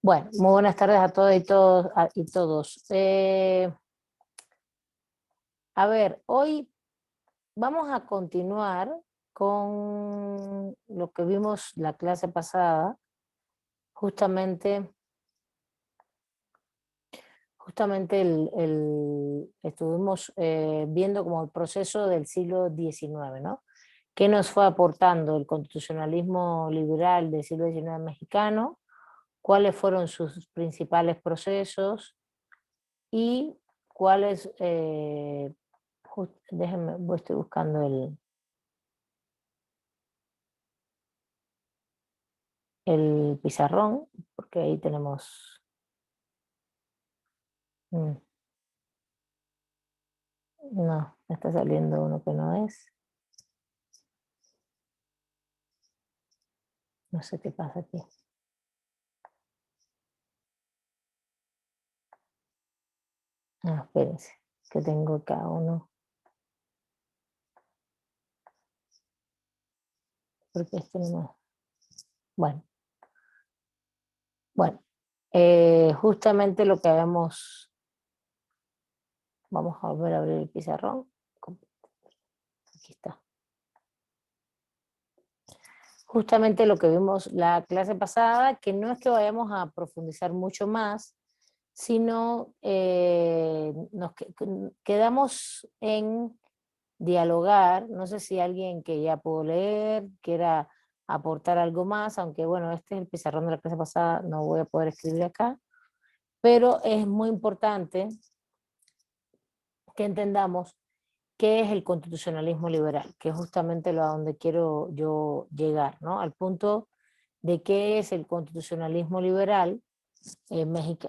Bueno, muy buenas tardes a todos y todos. A ver, hoy vamos a continuar con lo que vimos la clase pasada, justamente estuvimos viendo como el proceso del siglo XIX, ¿no? ¿Qué nos fue aportando el constitucionalismo liberal del siglo XIX mexicano? ¿Cuáles fueron sus principales procesos? Y cuáles, déjenme, estoy buscando el pizarrón, porque ahí tenemos, no, me está saliendo uno que no es, no sé qué pasa aquí. Espérense, que tengo acá uno, porque este no, bueno, justamente lo que vemos, vamos a volver a abrir el pizarrón, aquí está. Justamente lo que vimos la clase pasada, que no es que vayamos a profundizar mucho más, sino nos quedamos en dialogar. No sé si alguien que ya pudo leer quiera aportar algo más, aunque bueno, este es el pizarrón de la clase pasada, no voy a poder escribir acá, pero es muy importante que entendamos qué es el constitucionalismo liberal, que es justamente lo a donde quiero yo llegar, ¿no? Al punto de qué es el constitucionalismo liberal,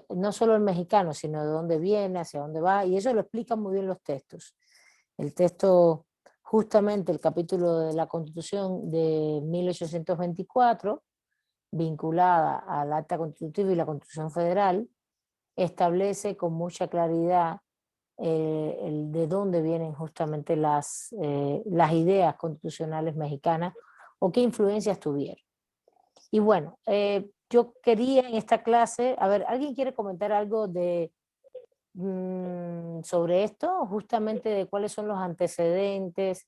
no solo el mexicano, sino de dónde viene, hacia dónde va, y eso lo explican muy bien los textos. El texto, justamente el capítulo de la Constitución de 1824, vinculada al Acta Constitutiva y la Constitución Federal, establece con mucha claridad de dónde vienen justamente las ideas constitucionales mexicanas o qué influencias tuvieron. Y bueno, yo quería en esta clase, a ver, ¿alguien quiere comentar algo sobre esto? Justamente de cuáles son los antecedentes,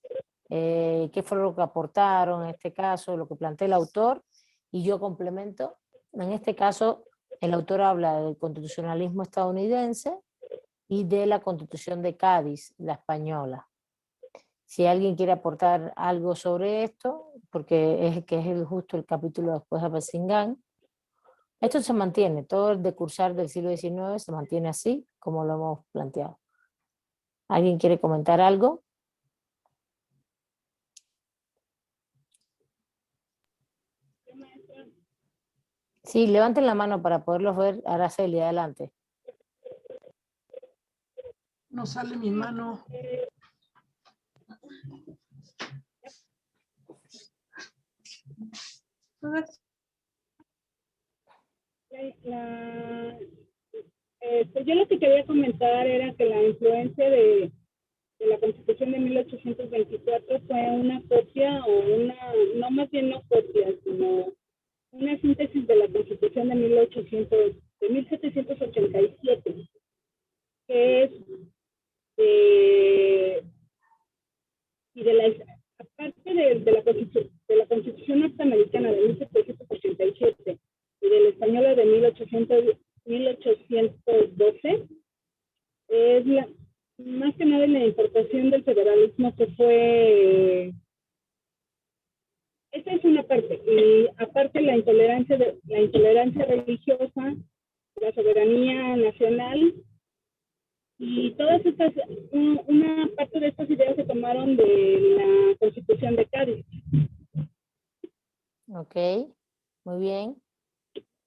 qué fue lo que aportaron en este caso, lo que plantea el autor, y yo complemento. En este caso, el autor habla del constitucionalismo estadounidense y de la Constitución de Cádiz, la española. Si alguien quiere aportar algo sobre esto, porque es justo el capítulo después de Apatzingán, esto se mantiene, todo el decursar del siglo XIX se mantiene así, como lo hemos planteado. ¿Alguien quiere comentar algo? Sí, levanten la mano para poderlos ver. Araceli, adelante. No sale mi mano. Pues yo lo que quería comentar era que la influencia de la Constitución de 1824 fue una copia no más bien no copia, sino una síntesis de la Constitución de 1787, que es y aparte de la Constitución norteamericana de 1787 y de la española de 1812, es más que nada la importación del federalismo que fue. Esa es una parte, y aparte la intolerancia religiosa, la soberanía nacional, y todas estas, una parte de estas ideas se tomaron de la Constitución de Cádiz. Ok, muy bien.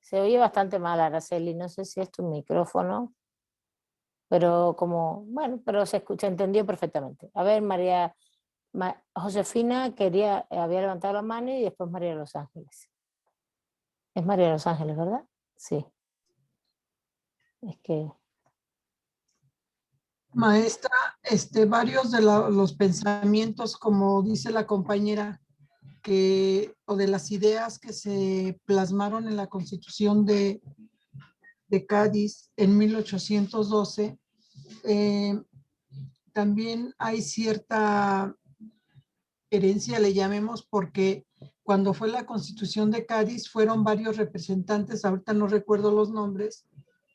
Se oye bastante mal, Araceli, no sé si es tu micrófono, pero bueno, pero se entendió perfectamente. A ver, Josefina había levantado la mano y después María de los Ángeles. Es María de los Ángeles, ¿verdad? Sí. Es que... Maestra, varios de los pensamientos, como dice la compañera, o de las ideas que se plasmaron en la Constitución de de Cádiz en 1812, también hay cierta herencia, le llamemos, porque cuando fue la Constitución de Cádiz fueron varios representantes, ahorita no recuerdo los nombres,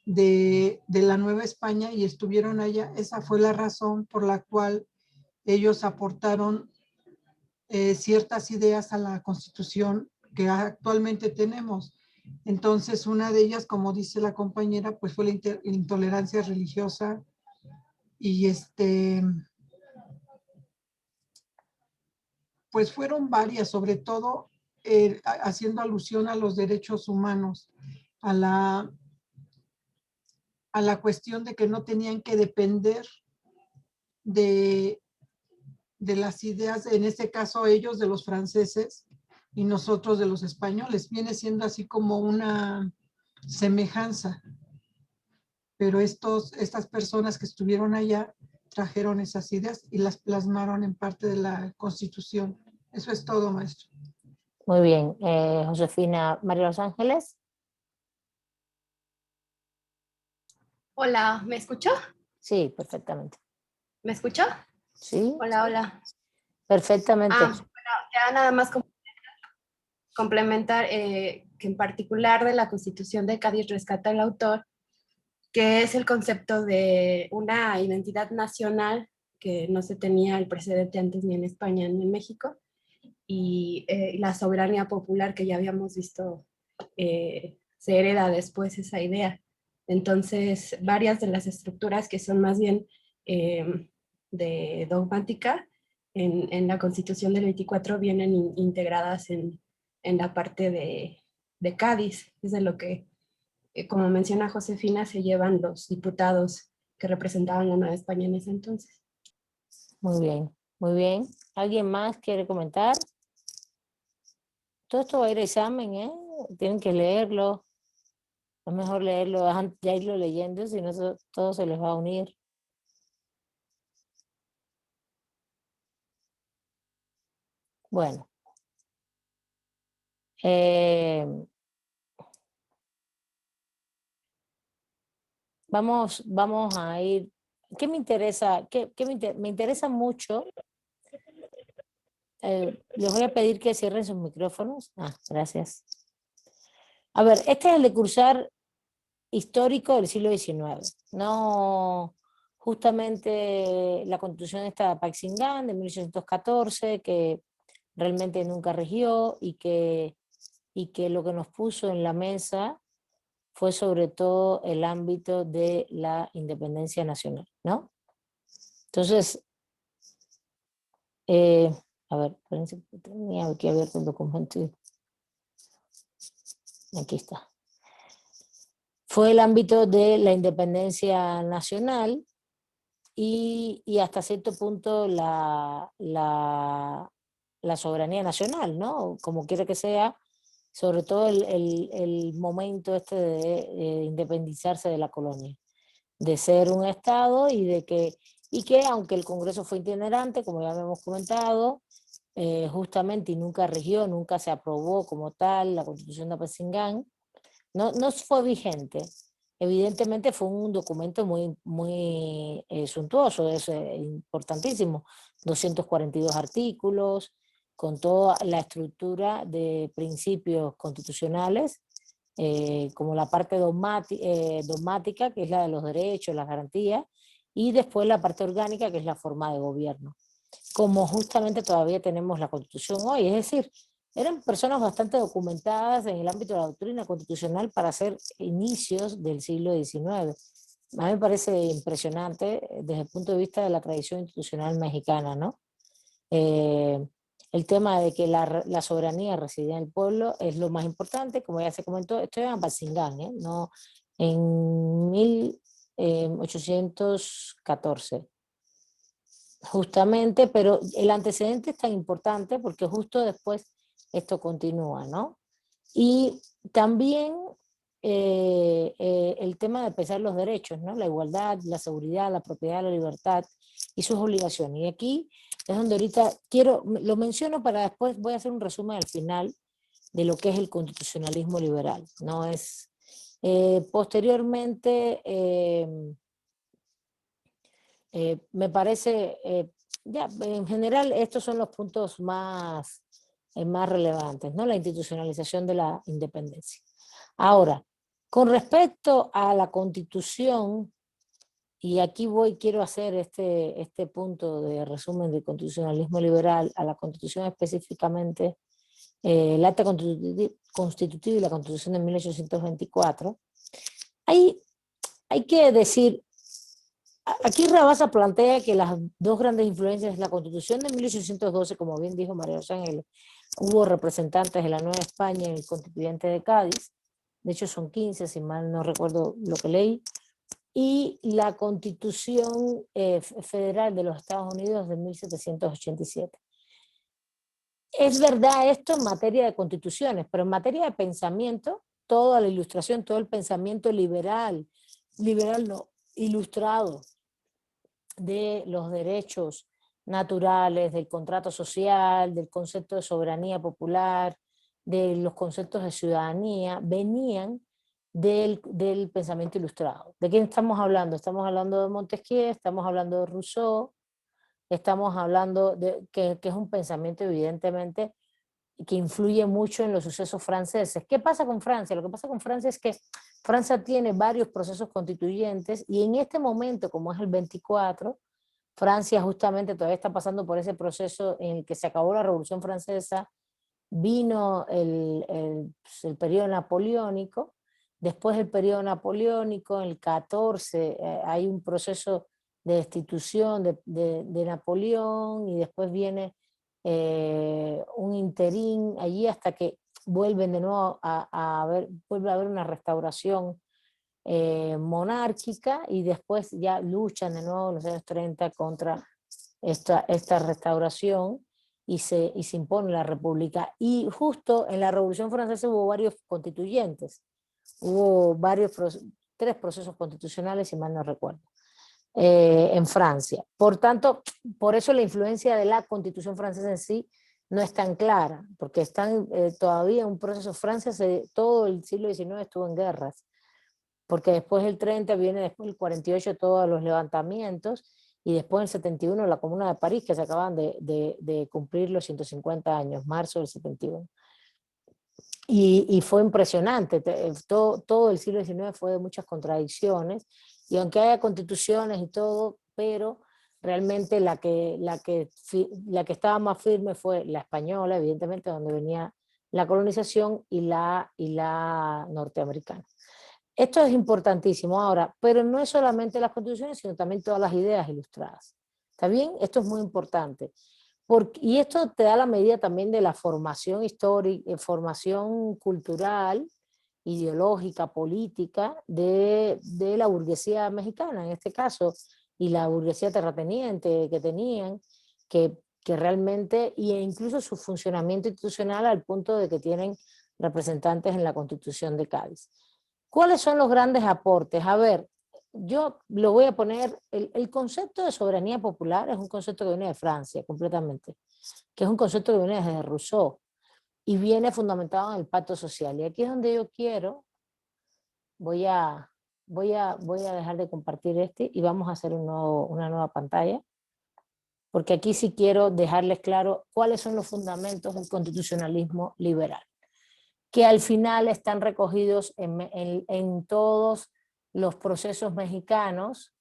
de la Nueva España y estuvieron allá. Esa fue la razón por la cual ellos aportaron ciertas ideas a la Constitución que actualmente tenemos. Entonces, una de ellas, como dice la compañera, pues fue la intolerancia religiosa y pues fueron varias, sobre todo haciendo alusión a los derechos humanos, a la cuestión de que no tenían que depender de las ideas, en este caso ellos de los franceses y nosotros de los españoles. Viene siendo así como una semejanza, pero estas personas que estuvieron allá trajeron esas ideas y las plasmaron en parte de la Constitución. Eso es todo, maestro. Muy bien. Josefina, María Los Ángeles. Hola, ¿me escuchó? Sí, perfectamente. ¿Me escuchó? Sí. Hola, hola. Perfectamente. Bueno, ya nada más complementar que en particular de la Constitución de Cádiz rescata el autor, que es el concepto de una identidad nacional que no se tenía el precedente antes ni en España ni en México, y la soberanía popular que ya habíamos visto se hereda después esa idea. Entonces, varias de las estructuras que son más bien de dogmática en la Constitución del 24 vienen integradas en la parte de Cádiz, es de lo que, como menciona Josefina, se llevan los diputados que representaban la Nueva España en ese entonces. Muy bien, muy bien. ¿Alguien más quiere comentar? Todo esto va a ir a examen, ¿eh? Tienen que leerlo. Es mejor leerlo, ya irlo leyendo, si no todo se les va a unir. Bueno. Vamos a ir. ¿Qué me interesa? Me interesa mucho. Les voy a pedir que cierren sus micrófonos. Gracias. A ver, este es el de cursar histórico del siglo XIX. No, justamente la Constitución esta de Paxingán de 1814, que realmente nunca regió y que lo que nos puso en la mesa fue sobre todo el ámbito de la independencia nacional, ¿no? Entonces, a ver, tenía aquí abierto el documento. Aquí está. Fue el ámbito de la independencia nacional y hasta cierto punto la soberanía nacional, ¿no? Como quiera que sea, sobre todo el momento este de independizarse de la colonia, de ser un estado y que aunque el Congreso fue itinerante, como ya hemos comentado, justamente y nunca regió, nunca se aprobó como tal la Constitución de Apatzingán, no fue vigente. Evidentemente fue un documento muy suntuoso, es importantísimo, 242 artículos, con toda la estructura de principios constitucionales, como la parte dogmática, que es la de los derechos, las garantías, y después la parte orgánica, que es la forma de gobierno, como justamente todavía tenemos la Constitución hoy. Es decir, eran personas bastante documentadas en el ámbito de la doctrina constitucional para hacer inicios del siglo XIX. A mí me parece impresionante desde el punto de vista de la tradición institucional mexicana, ¿no? El tema de que la soberanía residía en el pueblo es lo más importante, como ya se comentó, esto es en Apatzingán, no en 1814. Justamente, pero el antecedente es tan importante porque justo después esto continúa, ¿no? Y también el tema de pesar los derechos, ¿no? La igualdad, la seguridad, la propiedad, la libertad y sus obligaciones. Y aquí es donde ahorita lo menciono para después, voy a hacer un resumen al final de lo que es el constitucionalismo liberal. No es Posteriormente, me parece, ya, en general, estos son los puntos más relevantes, ¿no? La institucionalización de la independencia. Ahora, con respecto a la Constitución, y aquí quiero hacer este punto de resumen de constitucionalismo liberal, a la Constitución específicamente, el Acta Constitutiva y la Constitución de 1824, hay que decir, aquí Rabasa plantea que las dos grandes influencias es la Constitución de 1812, como bien dijo María José Ángeles, hubo representantes de la Nueva España en el Constituyente de Cádiz, de hecho son 15, si mal no recuerdo lo que leí, y la Constitución Federal de los Estados Unidos de 1787. Es verdad esto en materia de constituciones, pero en materia de pensamiento, toda la ilustración, todo el pensamiento liberal no, ilustrado, de los derechos naturales, del contrato social, del concepto de soberanía popular, de los conceptos de ciudadanía, venían del pensamiento ilustrado. ¿De quién estamos hablando? Estamos hablando de Montesquieu, estamos hablando de Rousseau, estamos hablando de que es un pensamiento evidentemente que influye mucho en los sucesos franceses. ¿Qué pasa con Francia? Lo que pasa con Francia es que Francia tiene varios procesos constituyentes y en este momento, como es el 24, Francia justamente todavía está pasando por ese proceso en el que se acabó la Revolución Francesa, vino el periodo napoleónico, después del periodo napoleónico, en el 14, hay un proceso de destitución de Napoleón y después viene un interín allí hasta que vuelven de nuevo vuelve a haber una restauración monárquica y después ya luchan de nuevo en los años 30 contra esta restauración y se impone la república. Y justo en la Revolución Francesa hubo varios constituyentes, hubo tres procesos constitucionales, si mal no recuerdo, en Francia. Por tanto, por eso la influencia de la Constitución francesa en sí no es tan clara, porque están todavía en un proceso. Francia todo el siglo XIX estuvo en guerras, porque después del 30 viene después el 48 todos los levantamientos, y después en el 71 la Comuna de París, que se acaban de cumplir los 150 años, marzo del 71. Y fue impresionante, todo el siglo XIX fue de muchas contradicciones, y aunque haya constituciones y todo, pero realmente la que estaba más firme fue la española, evidentemente, donde venía la colonización, y la norteamericana. Esto es importantísimo ahora, pero no es solamente las constituciones, sino también todas las ideas ilustradas. ¿Está bien? Esto es muy importante. Y esto te da la medida también de la formación histórica, formación cultural, ideológica, política de la burguesía mexicana, en este caso, y la burguesía terrateniente que tenían, que realmente, e incluso su funcionamiento institucional al punto de que tienen representantes en la Constitución de Cádiz. ¿Cuáles son los grandes aportes? A ver, yo lo voy a poner, el concepto de soberanía popular es un concepto que viene de Francia completamente, que es un concepto que viene desde Rousseau y viene fundamentado en el pacto social. Y aquí es donde yo quiero, voy a dejar de compartir y vamos a hacer una nueva pantalla, porque aquí sí quiero dejarles claro cuáles son los fundamentos del constitucionalismo liberal, que al final están recogidos en todos los procesos mexicanos,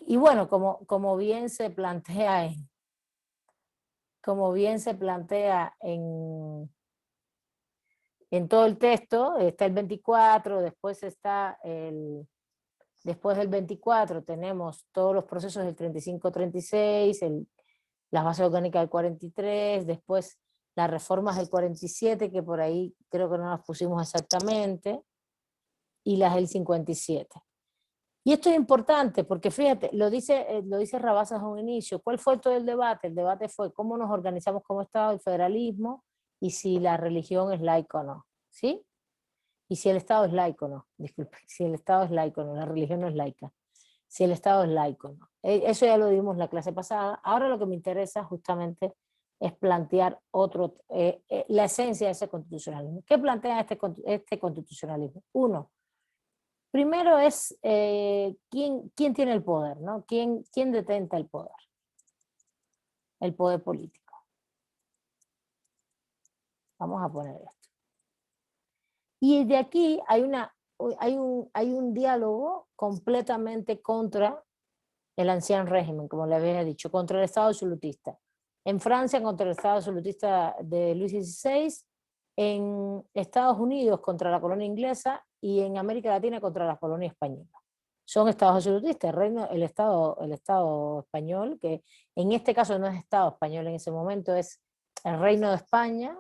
y bueno, como bien se plantea en todo el texto, está el 24, después del 24 tenemos todos los procesos del 35-36, las bases orgánicas del 43, después las reformas del 47, que por ahí creo que no las pusimos exactamente, y las del 57. Y esto es importante porque fíjate, lo dice Rabasa a un inicio. ¿Cuál fue todo el debate? El debate fue cómo nos organizamos como Estado, el federalismo, y si la religión es laica o no, ¿sí? Y si el Estado es laico o no, disculpe, si el Estado es laico o no, la religión no es laica. Si el Estado es laico o no. Eso ya lo dimos la clase pasada. Ahora lo que me interesa justamente es plantear la esencia de ese constitucionalismo. ¿Qué plantea este constitucionalismo? Uno, Primero es ¿quién tiene el poder, ¿no? ¿Quién detenta el poder? El poder político. Vamos a poner esto. Y de aquí hay un diálogo completamente contra el anciano régimen, como le había dicho, contra el Estado absolutista. En Francia contra el Estado absolutista de Luis XVI, en Estados Unidos contra la colonia inglesa y en América Latina contra la colonia española. Son estados absolutistas, el Estado español, que en este caso no es Estado español en ese momento, es el Reino de España,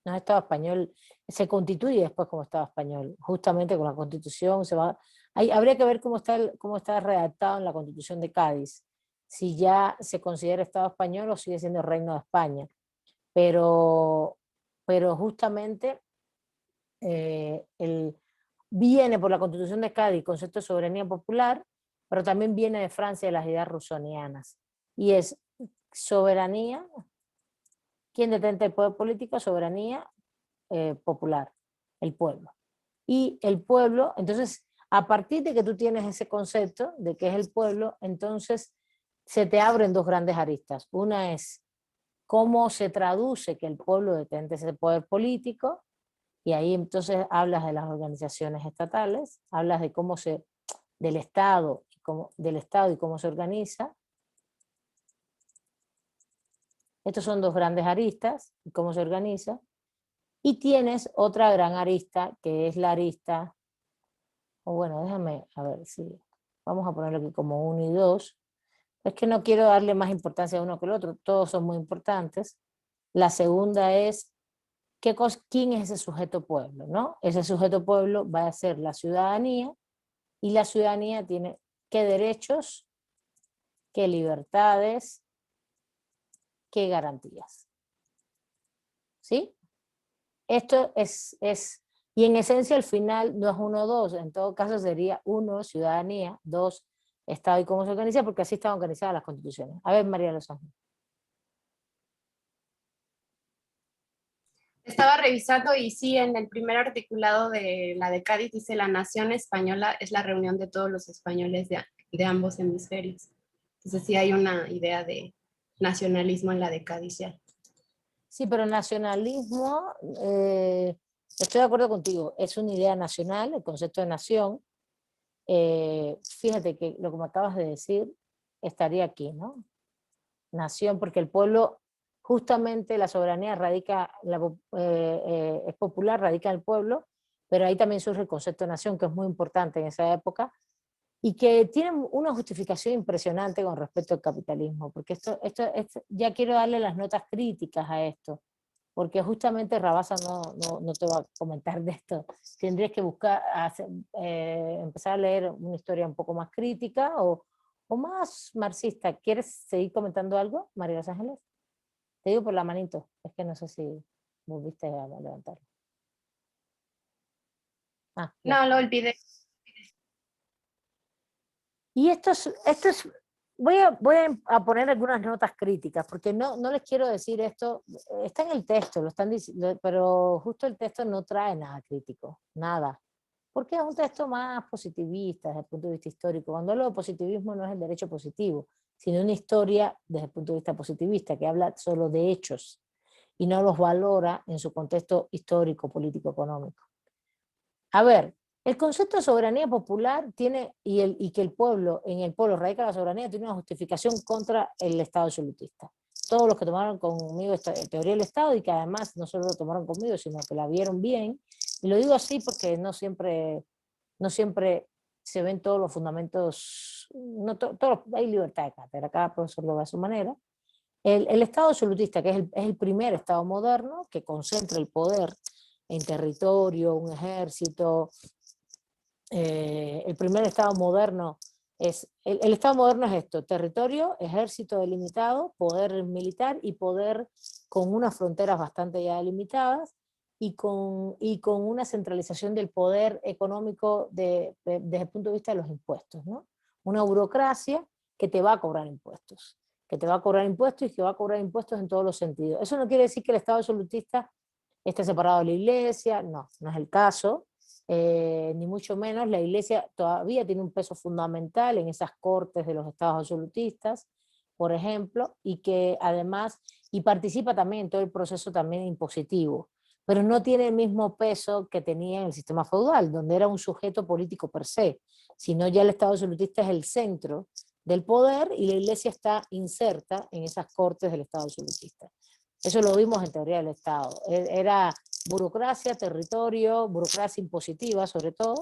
no es Estado español, se constituye después como Estado español, justamente con la Constitución habría que ver cómo está redactado en la Constitución de Cádiz, si ya se considera Estado español o sigue siendo Reino de España, pero justamente viene por la Constitución de Cádiz el concepto de soberanía popular, pero también viene de Francia de las ideas rusonianas, y es soberanía. ¿Quién detenta el poder político? Soberanía popular, el pueblo. Y el pueblo, entonces, a partir de que tú tienes ese concepto de que es el pueblo, entonces se te abren dos grandes aristas. Una es cómo se traduce que el pueblo detente ese poder político, y ahí entonces hablas de las organizaciones estatales, hablas de del Estado y cómo se organiza. Estos son dos grandes aristas, cómo se organiza. Y tienes otra gran arista, que es la arista, o bueno, déjame, a ver si, vamos a ponerlo aquí como 1 y 2. Es que no quiero darle más importancia a uno que al otro, todos son muy importantes. La segunda es, ¿quién es ese sujeto pueblo? ¿No? Ese sujeto pueblo va a ser la ciudadanía, y la ciudadanía tiene qué derechos, qué libertades, qué garantías. ¿Sí? Esto y en esencia al final no es 1 o 2, en todo caso sería 1, ciudadanía, 2, Estado y cómo se organiza, porque así están organizadas las constituciones. A ver, María Los Ángeles. Estaba revisando y sí, en el primer articulado de la de Cádiz dice: la nación española es la reunión de todos los españoles de ambos hemisferios. Entonces sí hay una idea de nacionalismo en la de Cádiz ya. Sí, pero nacionalismo, estoy de acuerdo contigo, es una idea nacional, el concepto de nación. Fíjate que lo que me acabas de decir estaría aquí, ¿no? Nación, porque el pueblo, justamente la soberanía es popular, radica en el pueblo, pero ahí también surge el concepto de nación, que es muy importante en esa época, y que tiene una justificación impresionante con respecto al capitalismo, porque esto ya quiero darle las notas críticas a esto, porque justamente Rabasa no te va a comentar de esto. Tendrías que empezar a leer una historia un poco más crítica o más marxista. ¿Quieres seguir comentando algo, María Los Ángeles? Te digo por la manito, es que no sé si volviste a levantarlo. No, lo olvidé. Y voy a poner algunas notas críticas, porque no les quiero decir esto, está en el texto, lo están diciendo, pero justo el texto no trae nada crítico, nada, porque es un texto más positivista desde el punto de vista histórico. Cuando hablo de positivismo no es el derecho positivo, sino una historia desde el punto de vista positivista, que habla solo de hechos y no los valora en su contexto histórico, político, económico. A ver, el concepto de soberanía popular tiene, y que en el pueblo radica la soberanía, tiene una justificación contra el Estado absolutista. Todos los que tomaron conmigo esta teoría del Estado, y que además no solo lo tomaron conmigo, sino que la vieron bien, y lo digo así porque no siempre se ven todos los fundamentos, hay libertad de cátedra, cada profesor lo ve a su manera. El Estado absolutista, que es el primer Estado moderno, que concentra el poder en territorio, un ejército. El primer Estado moderno el Estado moderno es esto: territorio, ejército delimitado, poder militar y poder con unas fronteras bastante ya delimitadas, y con una centralización del poder económico desde el punto de vista de los impuestos, ¿no? Una burocracia que te va a cobrar impuestos, y que va a cobrar impuestos en todos los sentidos. Eso no quiere decir que el Estado absolutista esté separado de la iglesia, no es el caso. ni mucho menos. La Iglesia todavía tiene un peso fundamental en esas cortes de los estados absolutistas, por ejemplo, y que además, y participa también en todo el proceso también impositivo, pero no tiene el mismo peso que tenía en el sistema feudal, donde era un sujeto político per se, sino ya el estado absolutista es el centro del poder y la Iglesia está inserta en esas cortes del estado absolutista. Eso lo vimos en teoría del Estado. Era burocracia, territorio, burocracia impositiva sobre todo,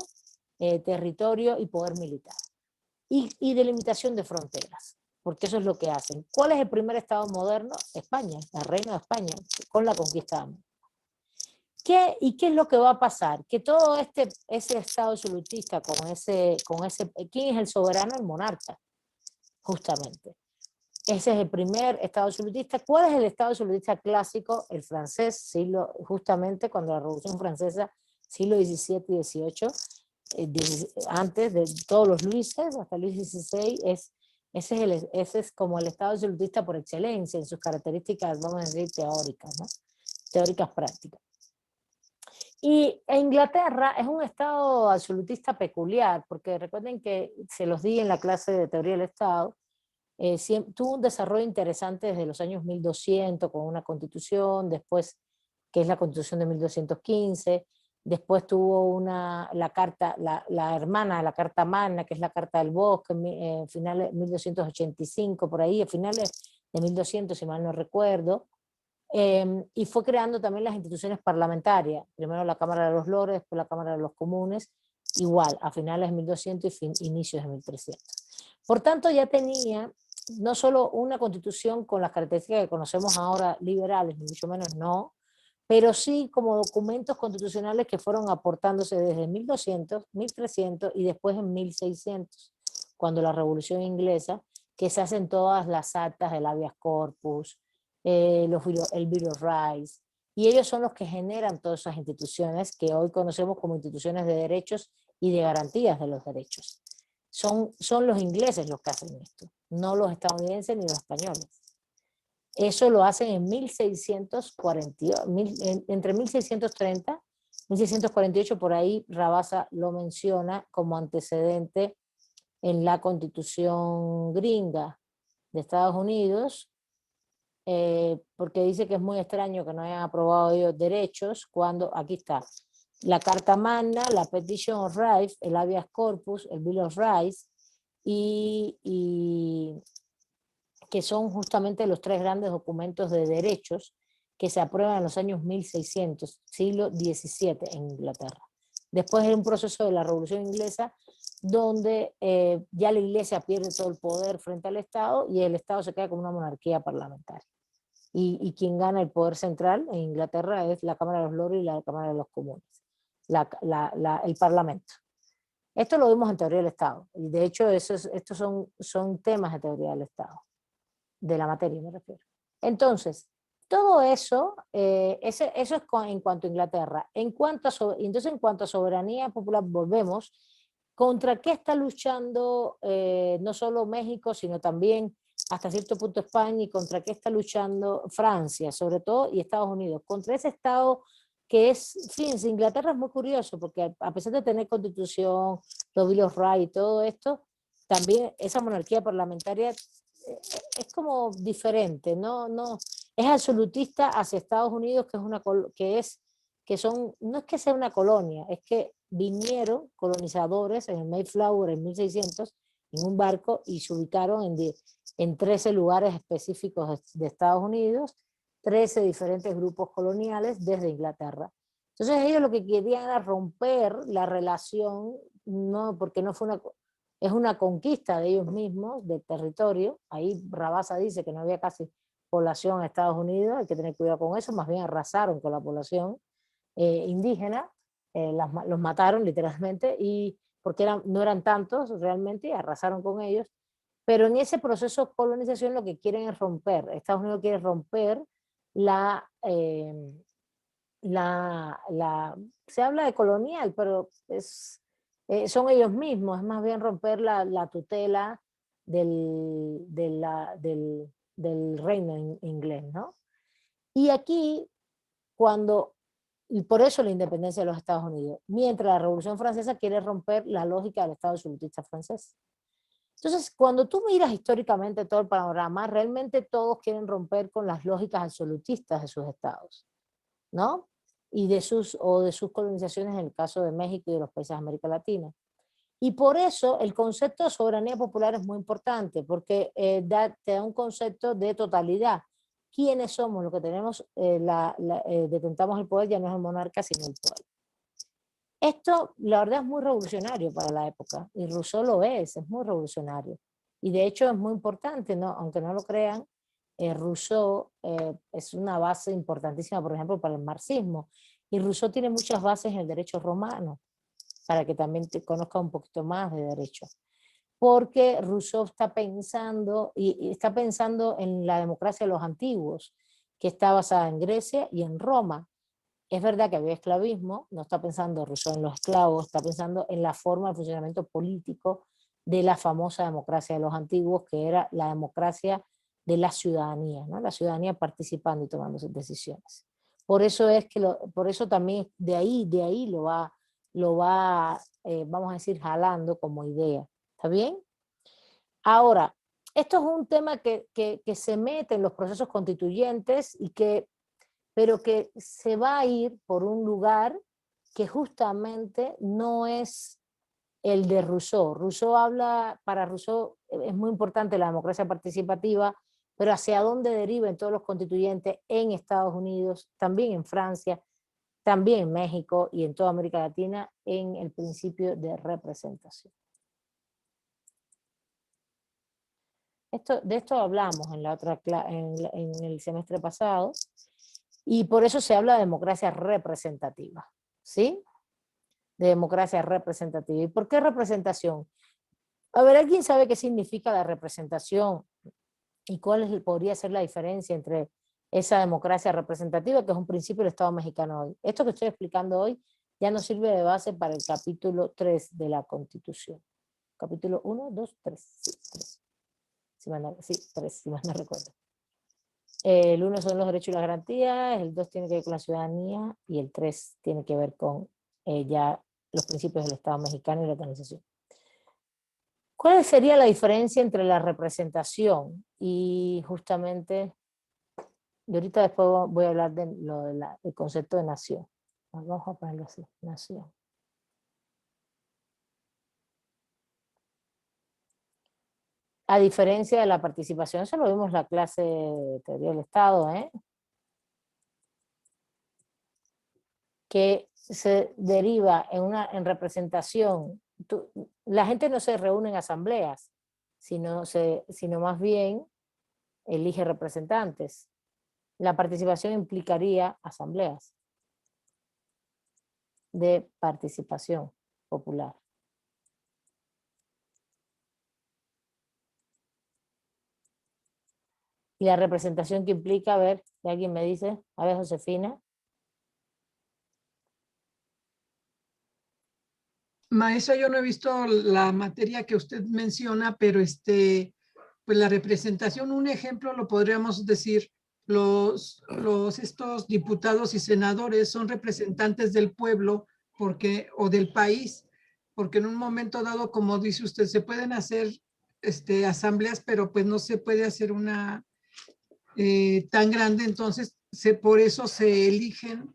territorio y poder militar. Y delimitación de fronteras, porque eso es lo que hacen. ¿Cuál es el primer Estado moderno? España, el Reino de España, con la conquista de América. ¿Y qué es lo que va a pasar? Que todo ese Estado absolutista, ¿quién es el soberano? El monarca, justamente. Ese es el primer Estado absolutista. ¿Cuál es el Estado absolutista clásico? El francés, justamente cuando la Revolución Francesa, siglo XVII y XVIII, antes de todos los Luises, hasta Luis XVI, ese es como el Estado absolutista por excelencia en sus características, vamos a decir, teóricas, ¿no? Teóricas prácticas. Y Inglaterra es un Estado absolutista peculiar, porque recuerden que se los di en la clase de teoría del Estado, tuvo un desarrollo interesante desde los años 1200 con una constitución, después que es la constitución de 1215, después tuvo la hermana de la Carta Magna, que es la Carta del Bosque, finales de 1285, por ahí, a finales de 1200, si mal no recuerdo, y fue creando también las instituciones parlamentarias, primero la Cámara de los Lores, después la Cámara de los Comunes, igual, a finales de 1200 y inicios de 1300. Por tanto, ya tenía no solo una constitución con las características que conocemos ahora liberales, ni mucho menos no, pero sí como documentos constitucionales que fueron aportándose desde 1200, 1300 y después en 1600, cuando la Revolución Inglesa, que se hacen todas las actas del habeas corpus, el Bill of Rights, y ellos son los que generan todas esas instituciones que hoy conocemos como instituciones de derechos y de garantías de los derechos. Son los ingleses los que hacen esto, no los estadounidenses ni los españoles. Eso lo hacen en 1648, entre 1630 y 1648, por ahí Rabasa lo menciona como antecedente en la Constitución gringa de Estados Unidos, porque dice que es muy extraño que no hayan aprobado ellos derechos, cuando aquí está la Carta Magna, la Petition of Rights, el Habeas Corpus, el Bill of Rights, y que son justamente los tres grandes documentos de derechos que se aprueban en los años 1600, siglo XVII en Inglaterra. Después de un proceso de la Revolución Inglesa, donde ya la Iglesia pierde todo el poder frente al Estado y el Estado se queda como una monarquía parlamentaria. Y quien gana el poder central en Inglaterra es la Cámara de los Lores y la Cámara de los Comunes, el Parlamento. Esto lo vimos en teoría del Estado, y de hecho estos son temas de teoría del Estado, de la materia me refiero. Entonces, todo eso, eso es en cuanto a Inglaterra. Entonces, en cuanto a soberanía popular, volvemos. ¿Contra qué está luchando no solo México, sino también hasta cierto punto España, y contra qué está luchando Francia, sobre todo, y Estados Unidos? Contra ese Estado que es, fíjense, Inglaterra es muy curioso, porque a pesar de tener constitución, los Bill of Rights y todo esto, también esa monarquía parlamentaria es como diferente, no es absolutista hacia Estados Unidos, que no es que sea una colonia, es que vinieron colonizadores en el Mayflower en 1600 en un barco y se ubicaron en 13 lugares específicos de Estados Unidos, 13 diferentes grupos coloniales desde Inglaterra. Entonces ellos lo que querían era romper la relación, no, porque no fue es una conquista de ellos mismos, del territorio. Ahí Rabasa dice que no había casi población en Estados Unidos, hay que tener cuidado con eso, más bien arrasaron con la población indígena, los mataron literalmente, porque no eran tantos realmente, y arrasaron con ellos. Pero en ese proceso de colonización lo que quieren es romper, Estados Unidos quiere romper se habla de colonial, pero son ellos mismos, es más bien romper la tutela del reino inglés, ¿no? Y aquí, cuando Y por eso la independencia de los Estados Unidos. Mientras la Revolución Francesa quiere romper la lógica del Estado absolutista francés. Entonces, cuando tú miras históricamente todo el panorama, realmente todos quieren romper con las lógicas absolutistas de sus estados, ¿no? Y de sus colonizaciones en el caso de México y de los países de América Latina. Y por eso el concepto de soberanía popular es muy importante, porque te da un concepto de totalidad. ¿Quiénes somos? Lo que tenemos, detentamos el poder, ya no es el monarca, sino el pueblo. Esto, la verdad, es muy revolucionario para la época, y Rousseau lo es muy revolucionario. Y de hecho es muy importante, ¿no? Aunque no lo crean, Rousseau es una base importantísima, por ejemplo, para el marxismo. Y Rousseau tiene muchas bases en el derecho romano, para que también te conozca un poquito más de derecho. Porque Rousseau está pensando, y está pensando en la democracia de los antiguos, que está basada en Grecia y en Roma. Es verdad que había esclavismo, no está pensando Rousseau en los esclavos, está pensando en la forma de funcionamiento político de la famosa democracia de los antiguos, que era la democracia de la ciudadanía, ¿no? La ciudadanía participando y tomando sus decisiones. Por eso es que por eso también de ahí lo va vamos a decir, jalando como idea. ¿Está bien? Ahora, esto es un tema que se mete en los procesos constituyentes pero que se va a ir por un lugar que justamente no es el de Rousseau. Para Rousseau es muy importante la democracia participativa, pero hacia dónde deriven todos los constituyentes en Estados Unidos, también en Francia, también en México y en toda América Latina, en el principio de representación. De esto hablamos en el semestre pasado, y por eso se habla de democracia representativa, ¿sí? De democracia representativa. ¿Y por qué representación? A ver, ¿alguien sabe qué significa la representación y podría ser la diferencia entre esa democracia representativa, que es un principio del Estado mexicano hoy? Esto que estoy explicando hoy ya nos sirve de base para el capítulo 3 de la Constitución. Capítulo 1, 2, 3. Sí, 3. Sí, 3, si mal no recuerdo. El 1 son los derechos y las garantías, el 2 tiene que ver con la ciudadanía y el 3 tiene que ver con ya los principios del Estado mexicano y la organización. ¿Cuál sería la diferencia entre la representación y justamente, y ahorita después voy a hablar del concepto de nación? Vamos a ponerlo así, nación. A diferencia de la participación, eso lo vimos en la clase de teoría del Estado, que se deriva en representación. La gente no se reúne en asambleas, sino más bien elige representantes. La participación implicaría asambleas de participación popular. Y la representación que implica, a ver, si alguien me dice, a ver, Josefina. Maestra, yo no he visto la materia que usted menciona, pero pues la representación, un ejemplo lo podríamos decir, estos diputados y senadores son representantes del pueblo o del país, porque en un momento dado, como dice usted, se pueden hacer asambleas, pero pues no se puede hacer una tan grande, entonces por eso se eligen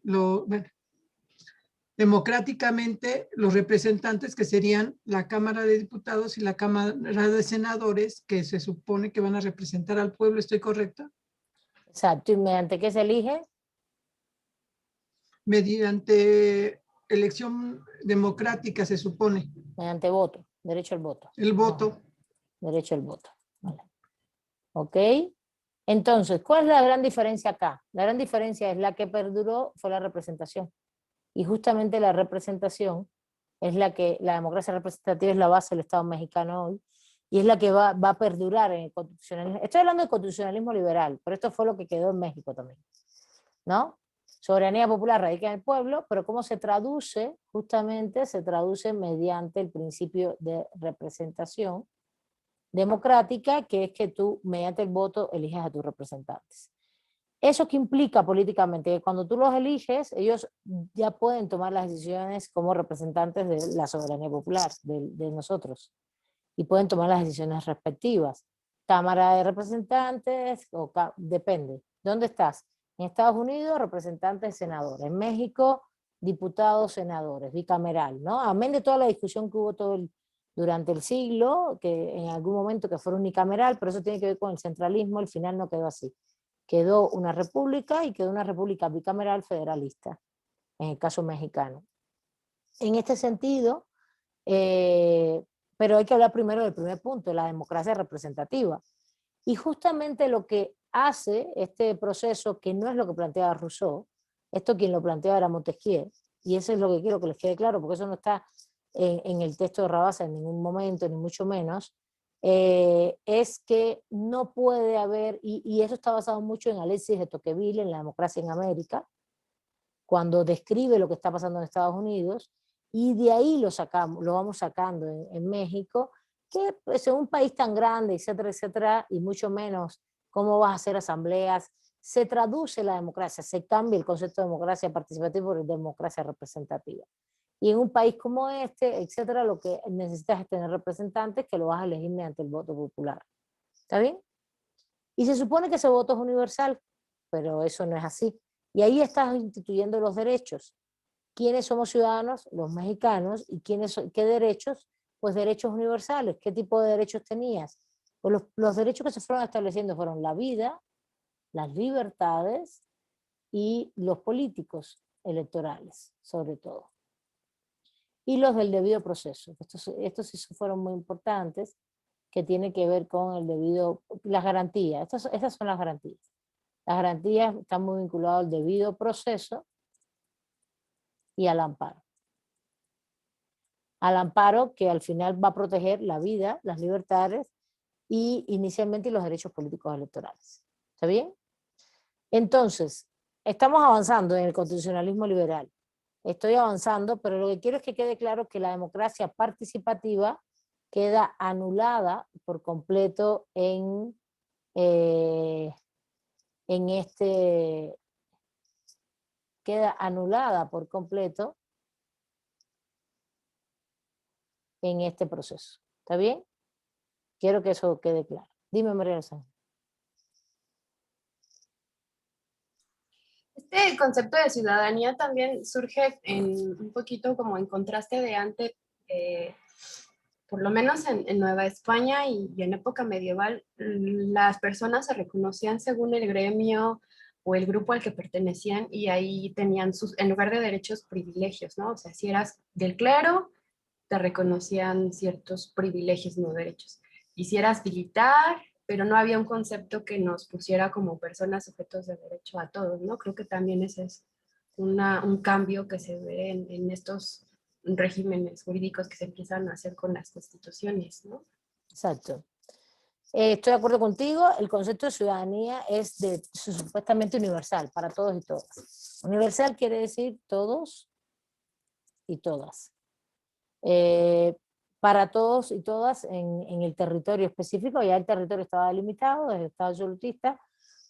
democráticamente los representantes, que serían la Cámara de Diputados y la Cámara de Senadores, que se supone que van a representar al pueblo. ¿Estoy correcta? Exacto. ¿Y mediante qué se elige? Mediante elección democrática, se supone. Mediante voto, derecho al voto. El voto. Derecho al voto. Vale. ¿Ok? Entonces, ¿cuál es la gran diferencia acá? La gran diferencia es la que perduró, fue la representación. Y justamente la representación es la democracia representativa es la base del Estado mexicano hoy, y es la que va a perdurar en el constitucionalismo. Estoy hablando de constitucionalismo liberal, pero esto fue lo que quedó en México también, ¿no? Soberanía popular radica en el pueblo, pero ¿cómo se traduce? Justamente se traduce mediante el principio de representación democrática, que es que tú, mediante el voto, eliges a tus representantes. ¿Eso qué implica políticamente? Que cuando tú los eliges, ellos ya pueden tomar las decisiones como representantes de la soberanía popular, de nosotros, y pueden tomar las decisiones respectivas. Cámara de Representantes, depende. ¿Dónde estás? En Estados Unidos, representantes, senadores. En México, diputados, senadores, bicameral, ¿no? Amén de toda la discusión que hubo durante el siglo, que en algún momento que fuera unicameral, pero eso tiene que ver con el centralismo, al final no quedó así. Quedó una república y quedó una república bicameral federalista, en el caso mexicano. En este sentido, pero hay que hablar primero del primer punto, la democracia representativa. Y justamente lo que hace este proceso, que no es lo que planteaba Rousseau, esto quien lo planteaba era Montesquieu, y eso es lo que quiero que les quede claro, porque eso no está en el texto de Rabassa en ningún momento, ni mucho menos, es que no puede haber, y eso está basado mucho en Alexis de Tocqueville, en La democracia en América, cuando describe lo que está pasando en Estados Unidos, y de ahí lo vamos sacando en México, que pues, en un país tan grande, etcétera, y mucho menos cómo vas a hacer asambleas, se traduce la democracia, se cambia el concepto de democracia participativa por democracia representativa. Y en un país como este, etcétera, lo que necesitas es tener representantes que lo vas a elegir mediante el voto popular. ¿Está bien? Y se supone que ese voto es universal, pero eso no es así. Y ahí estás instituyendo los derechos. ¿Quiénes somos ciudadanos? Los mexicanos. ¿Y qué derechos? Pues derechos universales. ¿Qué tipo de derechos tenías? Pues los derechos que se fueron estableciendo fueron la vida, las libertades y los políticos electorales, sobre todo. Y los del debido proceso. Estos sí fueron muy importantes, que tienen que ver con el debido, las garantías. Estas son las garantías. Las garantías están muy vinculadas al debido proceso y al amparo. Al amparo que al final va a proteger la vida, las libertades y inicialmente los derechos políticos electorales. ¿Está bien? Entonces, estamos avanzando en el constitucionalismo liberal. Estoy avanzando, pero lo que quiero es que quede claro que la democracia participativa queda anulada por completo en queda anulada por completo en este proceso. ¿Está bien? Quiero que eso quede claro. Dime, María Rosa. Este concepto de ciudadanía también surge un poquito como en contraste de antes, por lo menos en Nueva España y en época medieval, las personas se reconocían según el gremio o el grupo al que pertenecían y ahí tenían en lugar de derechos, privilegios, ¿no? O sea, si eras del clero, te reconocían ciertos privilegios, no derechos. Y si eras militar, pero no había un concepto que nos pusiera como personas sujetos de derecho a todos, ¿no? Creo que también ese es un cambio que se ve en estos regímenes jurídicos que se empiezan a hacer con las constituciones, ¿no? Exacto. Estoy de acuerdo contigo, el concepto de ciudadanía es supuestamente universal para todos y todas. Universal quiere decir todos y todas. Para todos y todas en el territorio específico, ya el territorio estaba delimitado desde el Estado absolutista,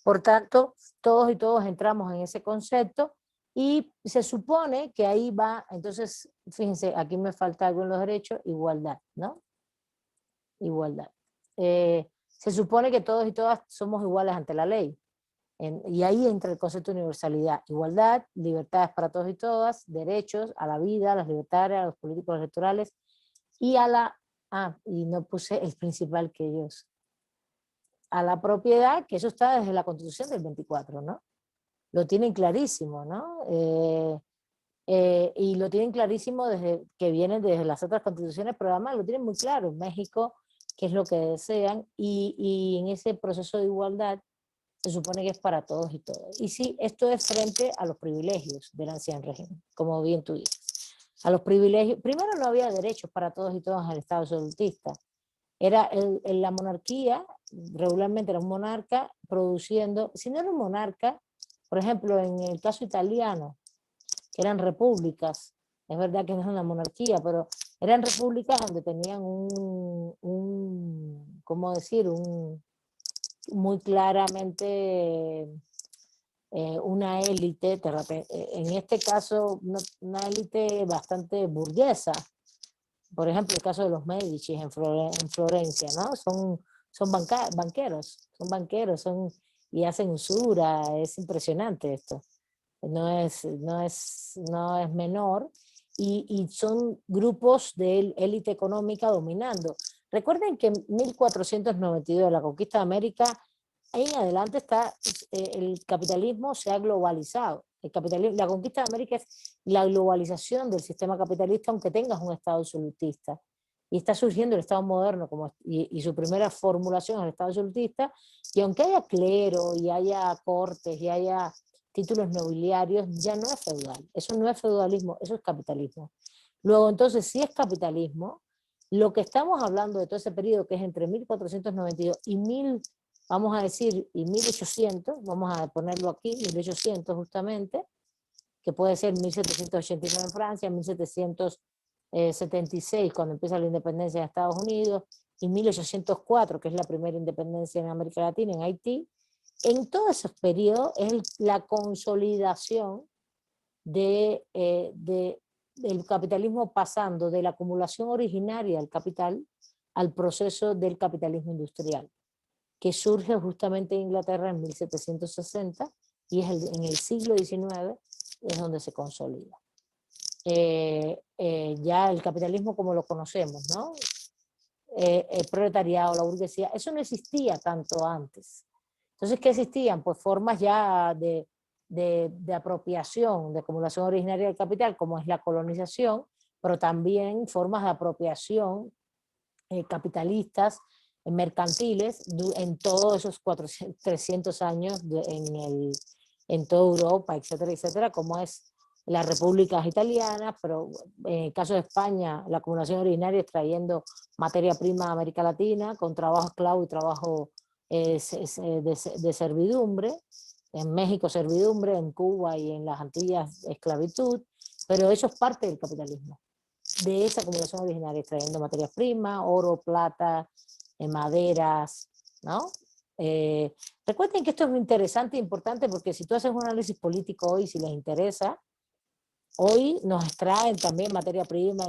por tanto, todos y todos entramos en ese concepto y se supone que ahí va, entonces, fíjense, aquí me falta algo en los derechos, igualdad, ¿no? Igualdad. Se supone que todos y todas somos iguales ante la ley. Y ahí entra el concepto de universalidad. Igualdad, libertades para todos y todas, derechos a la vida, a las libertades, a los políticos electorales y a la... y no puse el principal que ellos. A la propiedad, que eso está desde la Constitución del 24, ¿no? Lo tienen clarísimo, ¿no? Y lo tienen clarísimo desde que vienen desde las otras constituciones, pero además lo tienen muy claro. México, qué es lo que desean, y en ese proceso de igualdad se supone que es para todos y todas. Y sí, esto es frente a los privilegios del anciano régimen, como bien tú dices. A los privilegios, primero no había derechos para todos y todas en el Estado absolutista. Era la monarquía, regularmente era un monarca produciendo, si no era un monarca, por ejemplo, en el caso italiano, que eran repúblicas, es verdad que no es una monarquía, pero eran repúblicas donde tenían ¿cómo decir? Muy claramente una élite, en este caso una élite bastante burguesa. Por ejemplo, el caso de los Medici en Florencia, ¿no? Son banqueros, y hacen usura, es impresionante esto. No es menor, y son grupos de élite económica dominando. Recuerden que en 1492, la conquista de América, ahí en adelante el capitalismo se ha globalizado. La conquista de América es la globalización del sistema capitalista, aunque tengas un Estado absolutista. Y está surgiendo el Estado moderno y su primera formulación es el Estado absolutista, y aunque haya clero y haya cortes y haya títulos nobiliarios, ya no es feudal. Eso no es feudalismo, eso es capitalismo. Luego, entonces, si es capitalismo, lo que estamos hablando de todo ese periodo, que es entre 1492 y 1800, vamos a ponerlo aquí, 1800 justamente, que puede ser 1789 en Francia, 1776 cuando empieza la independencia de Estados Unidos, y 1804, que es la primera independencia en América Latina, en Haití. En todos esos periodos es la consolidación del capitalismo, pasando de la acumulación originaria del capital al proceso del capitalismo industrial, que surge justamente en Inglaterra en 1760, y en el siglo XIX es donde se consolida. Ya el capitalismo como lo conocemos, ¿no? El proletariado, la burguesía, eso no existía tanto antes. Entonces, ¿qué existían? Pues formas ya de apropiación, de acumulación originaria del capital, como es la colonización, pero también formas de apropiación capitalistas, mercantiles, en todos esos 300 años en toda Europa, etcétera, etcétera, como es las repúblicas italianas, pero en el caso de España, la acumulación originaria extrayendo materia prima de América Latina, con trabajo esclavo y trabajo de servidumbre. En México servidumbre, en Cuba y en las Antillas esclavitud, pero eso es parte del capitalismo, de esa acumulación originaria, extrayendo materias primas, oro, plata, maderas, ¿no? Recuerden que esto es muy interesante e importante, porque si tú haces un análisis político hoy, si les interesa, hoy nos extraen también materia prima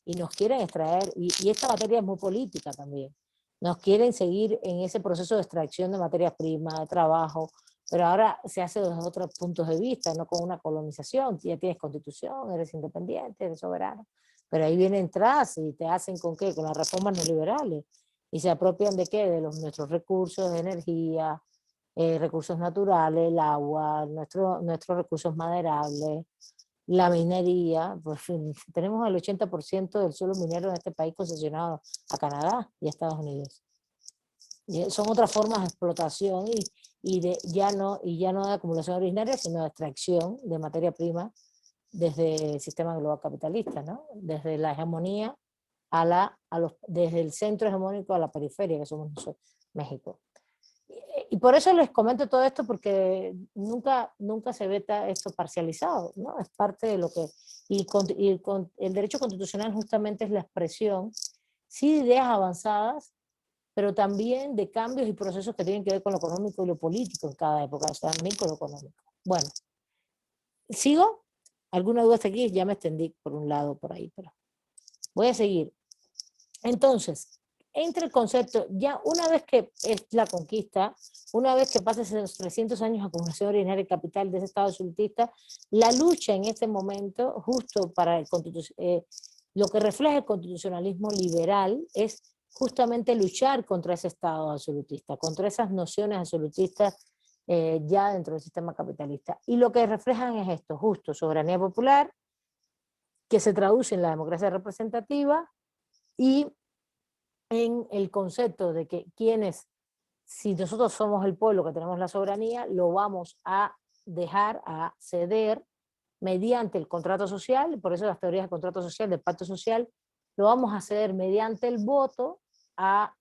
y nos quieren extraer, y esta materia es muy política también. Nos quieren seguir en ese proceso de extracción de materias primas, de trabajo, pero ahora se hace desde otros puntos de vista, no con una colonización. Ya tienes constitución, eres independiente, eres soberano, pero ahí vienen tras y te hacen ¿con qué? Con las reformas neoliberales, y se apropian ¿de qué? De nuestros recursos de energía, recursos naturales, el agua, nuestros recursos maderables, la minería. Pues tenemos el 80% del suelo minero en este país concesionado a Canadá y a Estados Unidos. Y son otras formas de explotación ya no de acumulación originaria, sino de extracción de materia prima desde el sistema global capitalista, ¿no? Desde la hegemonía desde el centro hegemónico a la periferia, que somos nosotros, México. Y por eso les comento todo esto, porque nunca se ve esto parcializado, ¿no? Es parte de lo que... el derecho constitucional justamente es la expresión, sí, de ideas avanzadas, pero también de cambios y procesos que tienen que ver con lo económico y lo político en cada época, también con lo económico. Bueno, ¿sigo? ¿Alguna duda hasta aquí? Ya me extendí por un lado por ahí, pero voy a seguir. Entonces, entre el concepto, ya una vez que es la conquista, una vez que pasan esos 300 años de acumulación originaria de capital de ese Estado absolutista, la lucha en este momento, justo para lo que refleja el constitucionalismo liberal, es justamente luchar contra ese Estado absolutista, contra esas nociones absolutistas ya dentro del sistema capitalista. Y lo que reflejan es esto, justo, soberanía popular, que se traduce en la democracia representativa, y en el concepto de que si nosotros somos el pueblo que tenemos la soberanía, lo vamos a dejar, a ceder mediante el contrato social. Por eso las teorías del contrato social, del pacto social, lo vamos a ceder mediante el voto a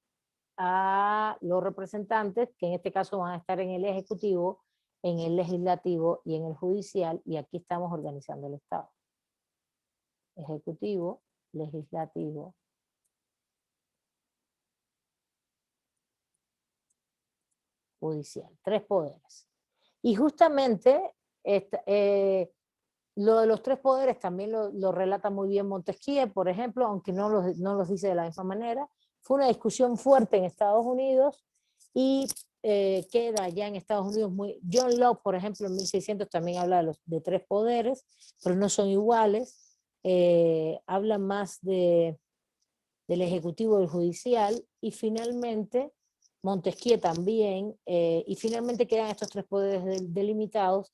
los representantes, que en este caso van a estar en el ejecutivo, en el legislativo y en el judicial, y aquí estamos organizando el Estado. Ejecutivo, legislativo, judicial, 3 poderes. Y justamente lo de los tres poderes también lo relata muy bien Montesquieu, por ejemplo, aunque no los dice de la misma manera. Fue una discusión fuerte en Estados Unidos y queda ya en Estados Unidos muy... John Locke, por ejemplo, en 1600 también habla de tres poderes, pero no son iguales. Habla más del ejecutivo y del judicial, y finalmente Montesquieu también, y finalmente quedan estos tres poderes delimitados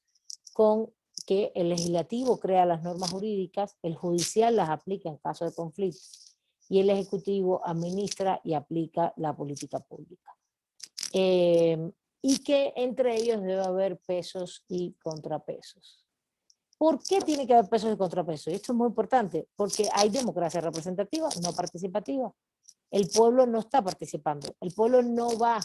con que el legislativo crea las normas jurídicas, el judicial las aplica en caso de conflicto y el ejecutivo administra y aplica la política pública. Y que entre ellos debe haber pesos y contrapesos. ¿Por qué tiene que haber pesos y contrapesos? Y esto es muy importante, porque hay democracia representativa, no participativa. El pueblo no está participando, el pueblo no va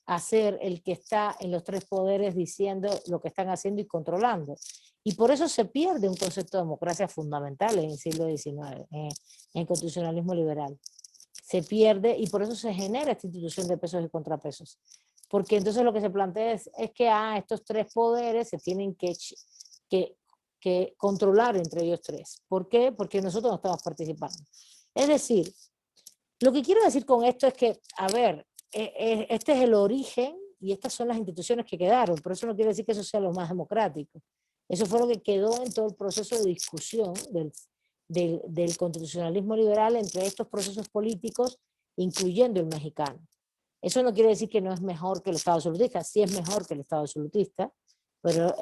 a ser el que está en los tres poderes diciendo lo que están haciendo y controlando. Y por eso se pierde un concepto de democracia fundamental en el siglo XIX, en el constitucionalismo liberal. Se pierde y por eso se genera esta institución de pesos y contrapesos. Porque entonces lo que se plantea es que estos tres poderes se tienen que controlar entre ellos tres. ¿Por qué? Porque nosotros no estamos participando. Es decir, lo que quiero decir con esto es que, a ver, este es el origen y estas son las instituciones que quedaron, pero eso no quiere decir que eso sea lo más democrático. Eso fue lo que quedó en todo el proceso de discusión del constitucionalismo liberal entre estos procesos políticos, incluyendo el mexicano. Eso no quiere decir que no es mejor que el Estado absolutista, sí es mejor que el Estado absolutista, pero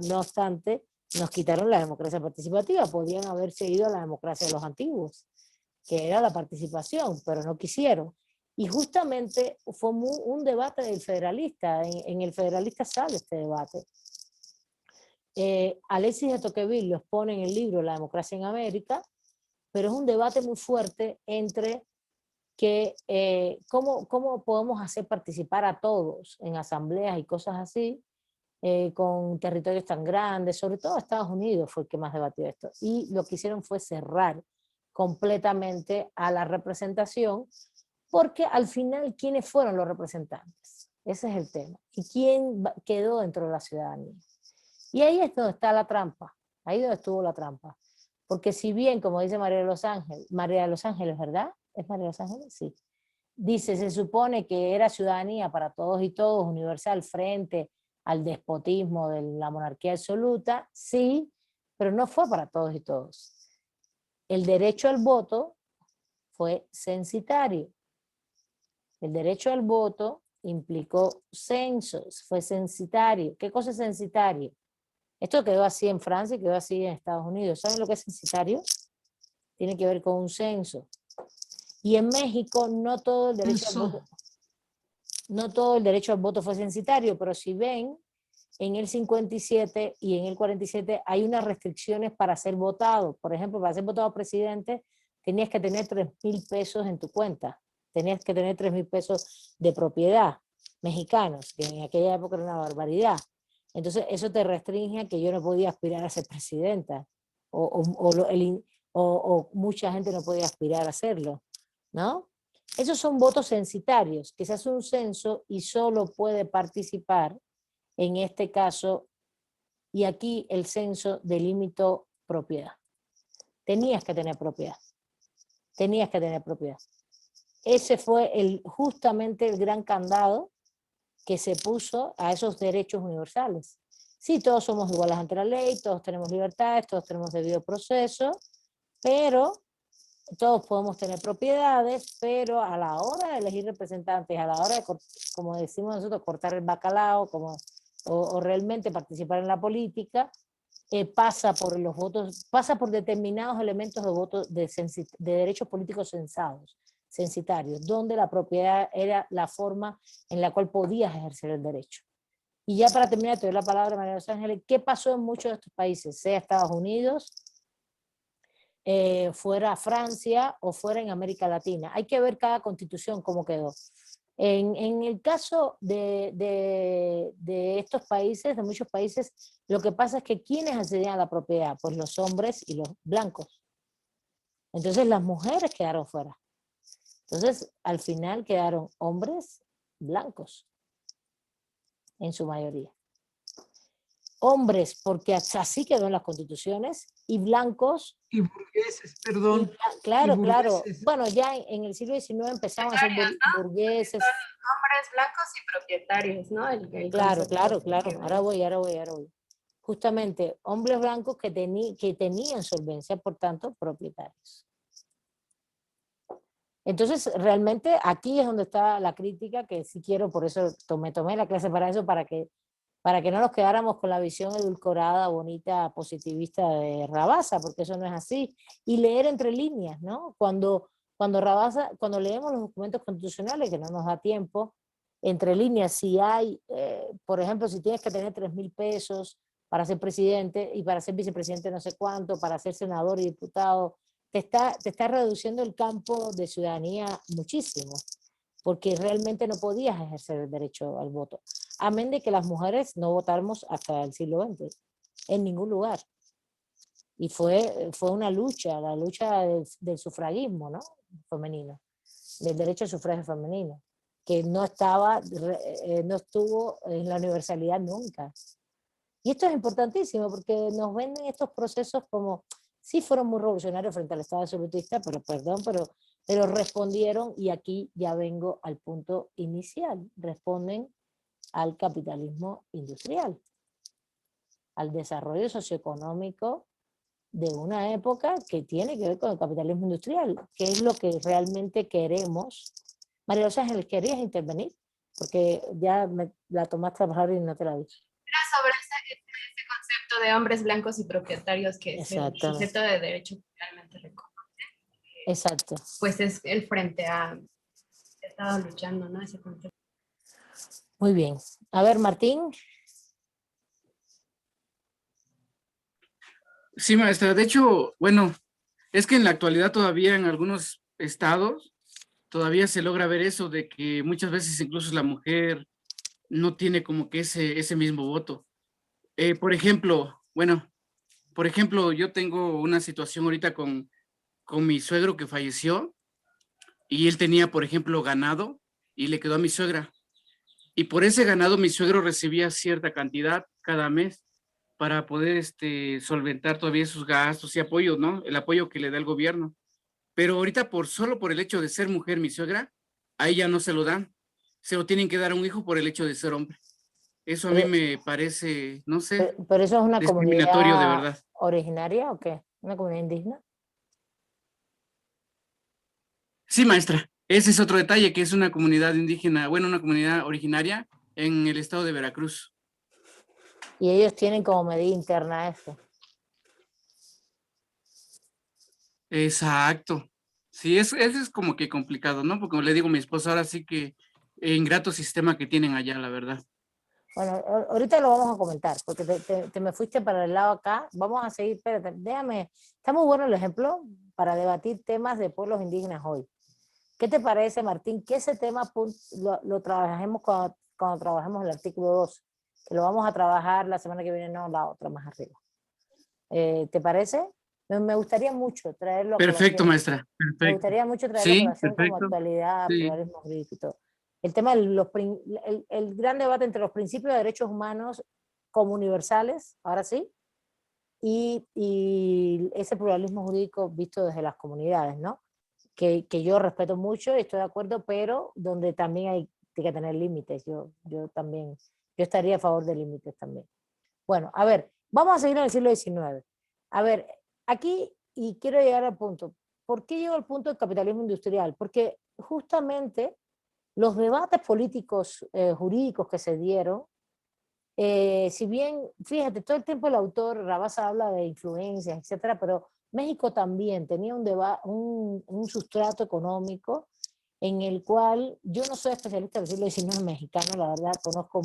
no obstante, nos quitaron la democracia participativa, podían haber seguido a la democracia de los antiguos, que era la participación, pero no quisieron. Y justamente fue un debate del federalista, en el federalista sale este debate. Alexis de Tocqueville lo expone en el libro La democracia en América, pero es un debate muy fuerte entre cómo podemos hacer participar a todos en asambleas y cosas así, con territorios tan grandes, sobre todo Estados Unidos fue el que más debatió esto, y lo que hicieron fue cerrar completamente a la representación, porque al final, ¿quiénes fueron los representantes? Ese es el tema. ¿Y quién quedó dentro de la ciudadanía? Y ahí es donde está la trampa, ahí donde estuvo la trampa. Porque si bien, como dice María de los Ángeles, ¿verdad? ¿Es María de los Ángeles? Sí. Dice, se supone que era ciudadanía para todos y todos, universal, frente al despotismo de la monarquía absoluta, sí, pero no fue para todos y todos. El derecho al voto fue censitario. El derecho al voto implicó censos, fue censitario. ¿Qué cosa es censitario? Esto quedó así en Francia y quedó así en Estados Unidos. ¿Saben lo que es censitario? Tiene que ver con un censo. Y en México no todo el derecho al voto fue censitario, pero si ven, en el 57 y en el 47 hay unas restricciones para ser votado. Por ejemplo, para ser votado presidente tenías que tener 3,000 pesos en tu cuenta. Tenías que tener 3,000 pesos de propiedad mexicanos, que en aquella época era una barbaridad. Entonces eso te restringe a que yo no podía aspirar a ser presidenta, o mucha gente no podía aspirar a hacerlo, ¿no? Esos son votos censitarios, que se hace un censo y solo puede participar, en este caso, y aquí el censo delimitó propiedad. Tenías que tener propiedad. Tenías que tener propiedad. Ese fue justamente el gran candado que se puso a esos derechos universales. Sí, todos somos iguales ante la ley, todos tenemos libertades, todos tenemos debido proceso, pero todos podemos tener propiedades, pero a la hora de elegir representantes, a la hora de, como decimos nosotros, cortar el bacalao, o realmente participar en la política, pasa por los votos, pasa por determinados elementos de votos de derechos políticos censitarios, donde la propiedad era la forma en la cual podías ejercer el derecho. Y ya para terminar, te doy la palabra, María de los Ángeles. ¿Qué pasó en muchos de estos países, sea Estados Unidos, fuera Francia o fuera en América Latina? Hay que ver cada constitución cómo quedó. En el caso de estos países, de muchos países, lo que pasa es que ¿quiénes accedían a la propiedad? Pues los hombres y los blancos. Entonces las mujeres quedaron fuera. Entonces al final quedaron hombres blancos, en su mayoría. hombres, porque así quedó en las constituciones, y blancos. Y burgueses, perdón. Claro, y claro. burgueses. Bueno, ya en el siglo XIX empezaban a ser burgueses. Son hombres blancos y propietarios, ¿no? Claro, claro, concepto claro. que Ahora voy. Justamente, hombres blancos que tenían solvencia, por tanto, propietarios. Entonces, realmente aquí es donde está la crítica, que sí quiero, por eso tomé la clase para eso, para que no nos quedáramos con la visión edulcorada, bonita, positivista de Rabasa, porque eso no es así. Y leer entre líneas, ¿no? Cuando leemos los documentos constitucionales, que no nos da tiempo, entre líneas, si hay, por ejemplo, si tienes que tener 3,000 pesos para ser presidente y para ser vicepresidente no sé cuánto, para ser senador y diputado, te está reduciendo el campo de ciudadanía muchísimo, porque realmente no podías ejercer el derecho al voto. Amén de que las mujeres no votamos hasta el siglo XX, en ningún lugar. Y fue una lucha, la lucha del sufragismo, ¿no? Femenino, del derecho al sufragio femenino, que no estuvo en la universalidad nunca. Y esto es importantísimo porque nos venden estos procesos como, sí fueron muy revolucionarios frente al Estado absolutista, pero respondieron, y aquí ya vengo al punto inicial, responden al capitalismo industrial, al desarrollo socioeconómico de una época que tiene que ver con el capitalismo industrial, que es lo que realmente queremos. María Los Ángeles, ¿querías intervenir? Porque ya la tomaste a bajar y no te la dije. Sobre ese concepto de hombres blancos y propietarios, que es el sujeto de derecho que realmente reconoce. Exacto. Pues es el frente a estado luchando, ¿no? Ese concepto. Muy bien. A ver, Martín. Sí, maestra. De hecho, bueno, es que en la actualidad todavía en algunos estados todavía se logra ver eso de que muchas veces incluso la mujer no tiene como que ese mismo voto. Por ejemplo, yo tengo una situación ahorita con mi suegro que falleció y él tenía, por ejemplo, ganado y le quedó a mi suegra. Y por ese ganado mi suegro recibía cierta cantidad cada mes para poder solventar todavía sus gastos y apoyo, ¿no? El apoyo que le da el gobierno. Pero ahorita solo por el hecho de ser mujer mi suegra, a ella no se lo dan. Se lo tienen que dar a un hijo por el hecho de ser hombre. Eso a mí me parece, no sé, pero eso es una discriminatorio de comunidad verdad. originaria o qué? ¿Una comunidad indígena? Sí, maestra. Ese es otro detalle, que es una comunidad indígena, bueno, una comunidad originaria en el estado de Veracruz. Y ellos tienen como medida interna eso. Exacto. Sí, eso es como que complicado, ¿no? Porque como le digo a mi esposa, ahora sí que ingrato sistema que tienen allá, la verdad. Bueno, ahorita lo vamos a comentar, porque te me fuiste para el lado acá. Vamos a seguir, espérate, déjame. Está muy bueno el ejemplo para debatir temas de pueblos indígenas hoy. ¿Qué te parece, Martín? Que ese tema lo trabajemos cuando trabajemos el artículo 2, que lo vamos a trabajar la semana que viene, no, la otra más arriba. ¿Te parece? Me gustaría mucho traerlo a Perfecto, colación. maestra. Perfecto. Me gustaría mucho traerlo a Sí, colación como perfecto. actualidad, Sí. pluralismo jurídico y todo. El tema el gran debate entre los principios de derechos humanos como universales, ahora sí, y ese pluralismo jurídico visto desde las comunidades, ¿no? Que yo respeto mucho y estoy de acuerdo, pero donde también hay que tener límites. Yo estaría a favor de límites también. Bueno, a ver, vamos a seguir en el siglo XIX. A ver, aquí, y quiero llegar al punto, ¿por qué llego al punto del capitalismo industrial? Porque justamente los debates políticos jurídicos que se dieron, si bien, fíjate, todo el tiempo el autor Rabasa habla de influencias, etcétera, pero México también tenía un sustrato económico en el cual yo no soy especialista del siglo XIX mexicano, la verdad, conozco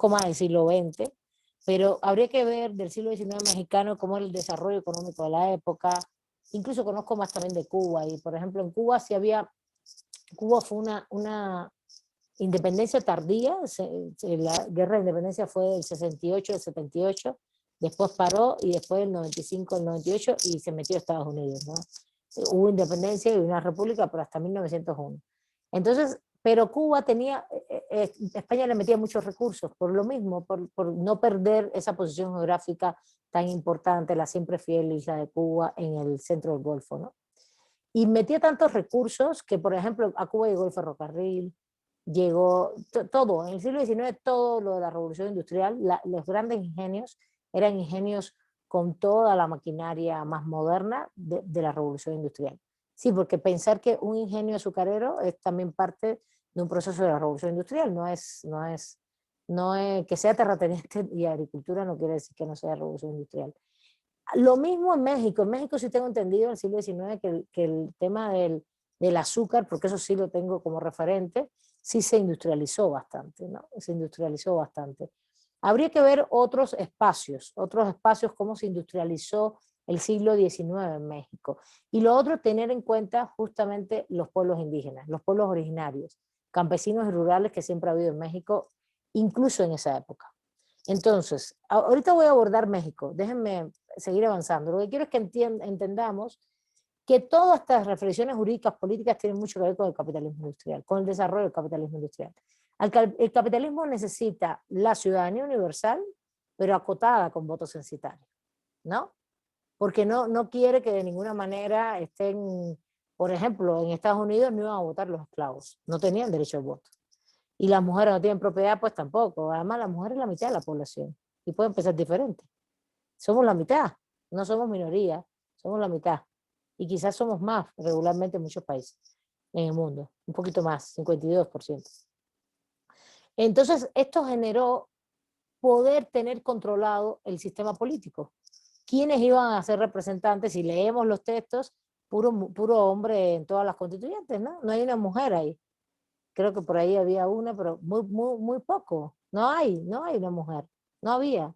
más del siglo XX, pero habría que ver del siglo XIX mexicano cómo era el desarrollo económico de la época. Incluso conozco más también de Cuba, y por ejemplo en Cuba Cuba fue una independencia tardía, la guerra de independencia fue del 68 al 78, después paró y después del 95 al 98 y se metió a Estados Unidos, ¿no? Hubo independencia y una república, pero hasta 1901. Entonces, pero Cuba tenía, España le metía muchos recursos por lo mismo, por no perder esa posición geográfica tan importante, la siempre fiel isla de Cuba en el centro del Golfo, ¿no? Y metía tantos recursos que, por ejemplo, a Cuba llegó el ferrocarril, llegó todo, en el siglo XIX todo lo de la revolución industrial, los grandes ingenios eran ingenios con toda la maquinaria más moderna de la revolución industrial. Sí, porque pensar que un ingenio azucarero es también parte de un proceso de la revolución industrial, no es que sea terrateniente y agricultura no quiere decir que no sea revolución industrial. Lo mismo en México sí tengo entendido en el siglo XIX que el tema del azúcar, porque eso sí lo tengo como referente, sí se industrializó bastante, ¿no? Se industrializó bastante. Habría que ver otros espacios, cómo se industrializó el siglo XIX en México. Y lo otro, tener en cuenta justamente los pueblos indígenas, los pueblos originarios, campesinos y rurales que siempre ha habido en México, incluso en esa época. Entonces, ahorita voy a abordar México, déjenme seguir avanzando. Lo que quiero es que entendamos que todas estas reflexiones jurídicas políticas tienen mucho que ver con el capitalismo industrial, con el desarrollo del capitalismo industrial. El capitalismo necesita la ciudadanía universal, pero acotada con voto censitario, ¿no? Porque no quiere que de ninguna manera estén, por ejemplo, en Estados Unidos no iban a votar los esclavos, no tenían derecho al voto. Y las mujeres no tienen propiedad, pues tampoco. Además, la mujer es la mitad de la población y pueden pensar diferente. Somos la mitad, no somos minoría, somos la mitad. Y quizás somos más regularmente en muchos países en el mundo, un poquito más, 52%. Entonces, esto generó poder tener controlado el sistema político. ¿Quiénes iban a ser representantes? Si leemos los textos, puro hombre en todas las constituyentes, ¿no? No hay una mujer ahí. Creo que por ahí había una, pero muy poco. No hay una mujer, no había.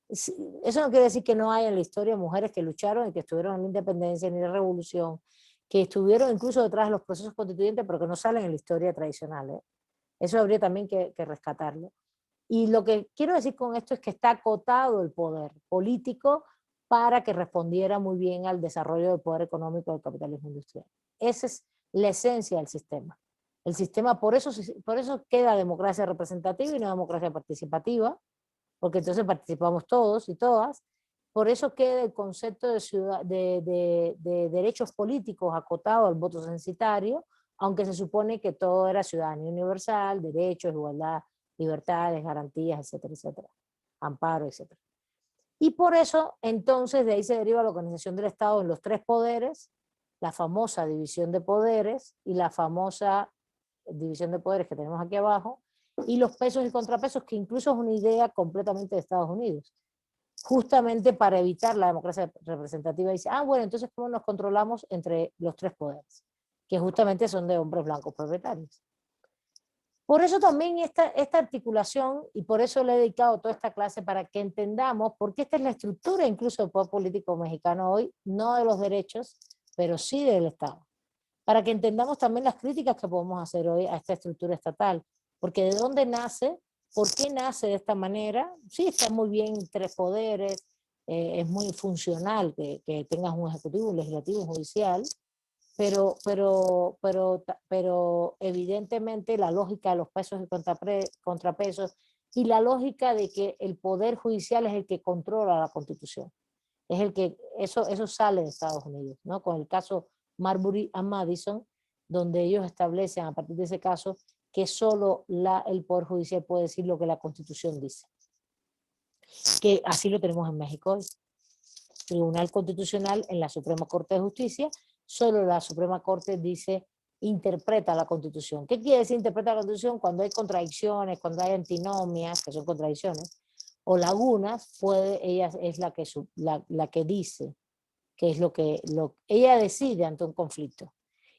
Eso no quiere decir que no haya en la historia mujeres que lucharon y que estuvieron en la independencia ni en la revolución, que estuvieron incluso detrás de los procesos constituyentes, pero que no salen en la historia tradicional, ¿eh? Eso habría también que rescatarlo. Y lo que quiero decir con esto es que está acotado el poder político para que respondiera muy bien al desarrollo del poder económico del capitalismo industrial. Esa es la esencia del sistema. El sistema, por eso queda democracia representativa y no democracia participativa, porque entonces participamos todos y todas. Por eso queda el concepto de derechos políticos acotado al voto censitario, aunque se supone que todo era ciudadanía universal, derechos, igualdad, libertades, garantías, etcétera, etcétera, amparo, etcétera. Y por eso, entonces, de ahí se deriva la organización del Estado en los tres poderes, la famosa división de poderes y la famosa división de poderes que tenemos aquí abajo, y los pesos y contrapesos, que incluso es una idea completamente de Estados Unidos, justamente para evitar la democracia representativa. Dice, bueno, entonces ¿cómo nos controlamos entre los tres poderes? Que justamente son de hombres blancos propietarios. Por eso también esta articulación, y por eso le he dedicado toda esta clase, para que entendamos, porque esta es la estructura incluso del poder político mexicano hoy, no de los derechos, pero sí del Estado. Para que entendamos también las críticas que podemos hacer hoy a esta estructura estatal, porque de dónde nace, por qué nace de esta manera. Sí, está muy bien tres poderes, es muy funcional que tengas un ejecutivo, un legislativo, un judicial, pero evidentemente la lógica de los pesos y contrapesos y la lógica de que el poder judicial es el que controla la Constitución. Es el que, eso sale de Estados Unidos, ¿no? Con el caso Marbury and Madison, donde ellos establecen a partir de ese caso que solo el Poder Judicial puede decir lo que la Constitución dice. Que así lo tenemos en México hoy. Tribunal Constitucional en la Suprema Corte de Justicia, solo la Suprema Corte dice, interpreta la Constitución. ¿Qué quiere decir interpreta la Constitución? Cuando hay contradicciones, cuando hay antinomias, que son contradicciones, o lagunas, ella es la que dice, que es ella decide ante un conflicto.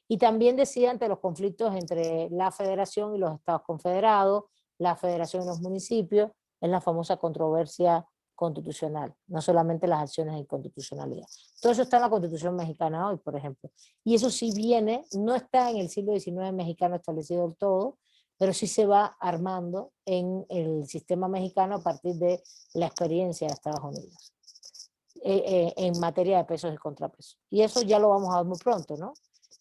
Y también decide ante los conflictos entre la federación y los estados confederados, la federación y los municipios, en la famosa controversia constitucional, no solamente las acciones de inconstitucionalidad. Todo eso está en la Constitución mexicana hoy, por ejemplo. Y eso sí viene, no está en el siglo XIX mexicano establecido del todo, pero sí se va armando en el sistema mexicano a partir de la experiencia de Estados Unidos en materia de pesos y contrapesos. Y eso ya lo vamos a ver muy pronto, ¿no?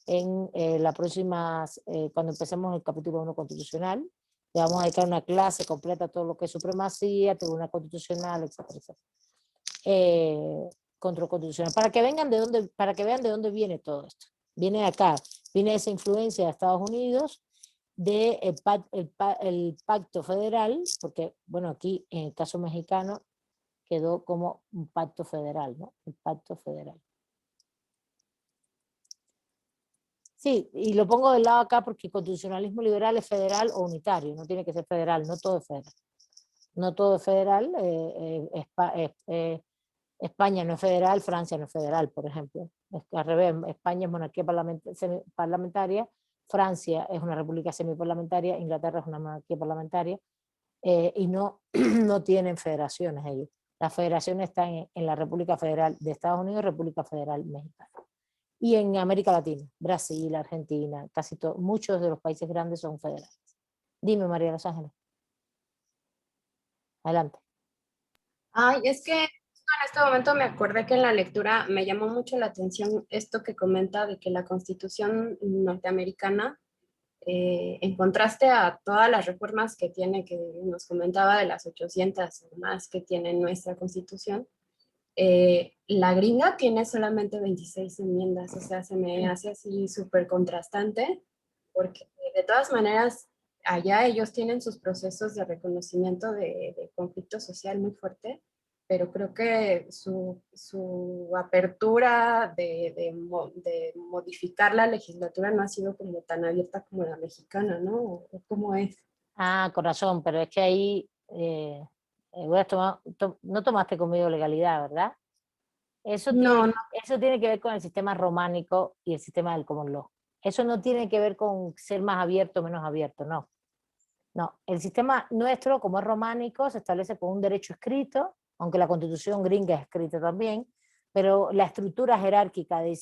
en la próxima, cuando empecemos el capítulo 1 constitucional. Le vamos a dedicar una clase completa a todo lo que es supremacía, tribunal constitucional, etcétera, etcétera. Control constitucional, para que vean de dónde viene todo esto. Viene de acá, viene de esa influencia de Estados Unidos, del el pacto federal, porque, bueno, aquí en el caso mexicano quedó como un pacto federal, ¿no? El pacto federal. Sí, y lo pongo del lado acá porque el constitucionalismo liberal es federal o unitario, no tiene que ser federal, no todo es federal. No todo es federal, España no es federal, Francia no es federal, por ejemplo. Al revés, España es monarquía parlamentaria, Francia es una república semiparlamentaria, Inglaterra es una monarquía parlamentaria, y no, no tienen federaciones ellos. Las federaciones están en la República Federal de Estados Unidos y República Federal Mexicana. Y en América Latina, Brasil, Argentina, casi todos, muchos de los países grandes son federales. Dime, María Los Ángeles. Adelante. Ay, es que en este momento me acordé que en la lectura me llamó mucho la atención esto que comenta de que la Constitución norteamericana, en contraste a todas las reformas que tiene, que nos comentaba de las 800 más que tiene nuestra Constitución, la gringa tiene solamente 26 enmiendas, o sea, se me hace así súper contrastante, porque de todas maneras allá ellos tienen sus procesos de reconocimiento de conflicto social muy fuerte, pero creo que su apertura de modificar la legislatura no ha sido como tan abierta como la mexicana, ¿no? ¿O cómo es? Ah, corazón, pero es que ahí no tomaste conmigo legalidad, ¿verdad? Eso No, eso tiene que ver con el sistema románico y el sistema del common law. Eso no tiene que ver con ser más abierto o menos abierto, no. No, el sistema nuestro, como es románico, se establece con un derecho escrito, aunque la constitución gringa es escrita también, pero la estructura jerárquica de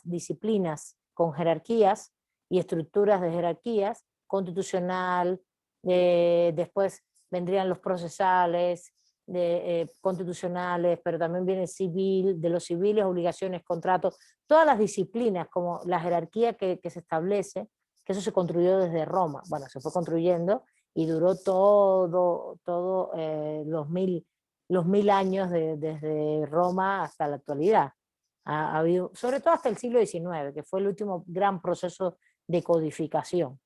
disciplinas con jerarquías y estructuras de jerarquías, constitucional, después vendrían los procesales, constitucionales, pero también viene civil, de los civiles, obligaciones, contratos, todas las disciplinas, como la jerarquía que se establece, que eso se construyó desde Roma. Bueno, se fue construyendo y duró los mil años desde Roma hasta la actualidad. Ha habido, sobre todo hasta el siglo XIX, que fue el último gran proceso de codificación.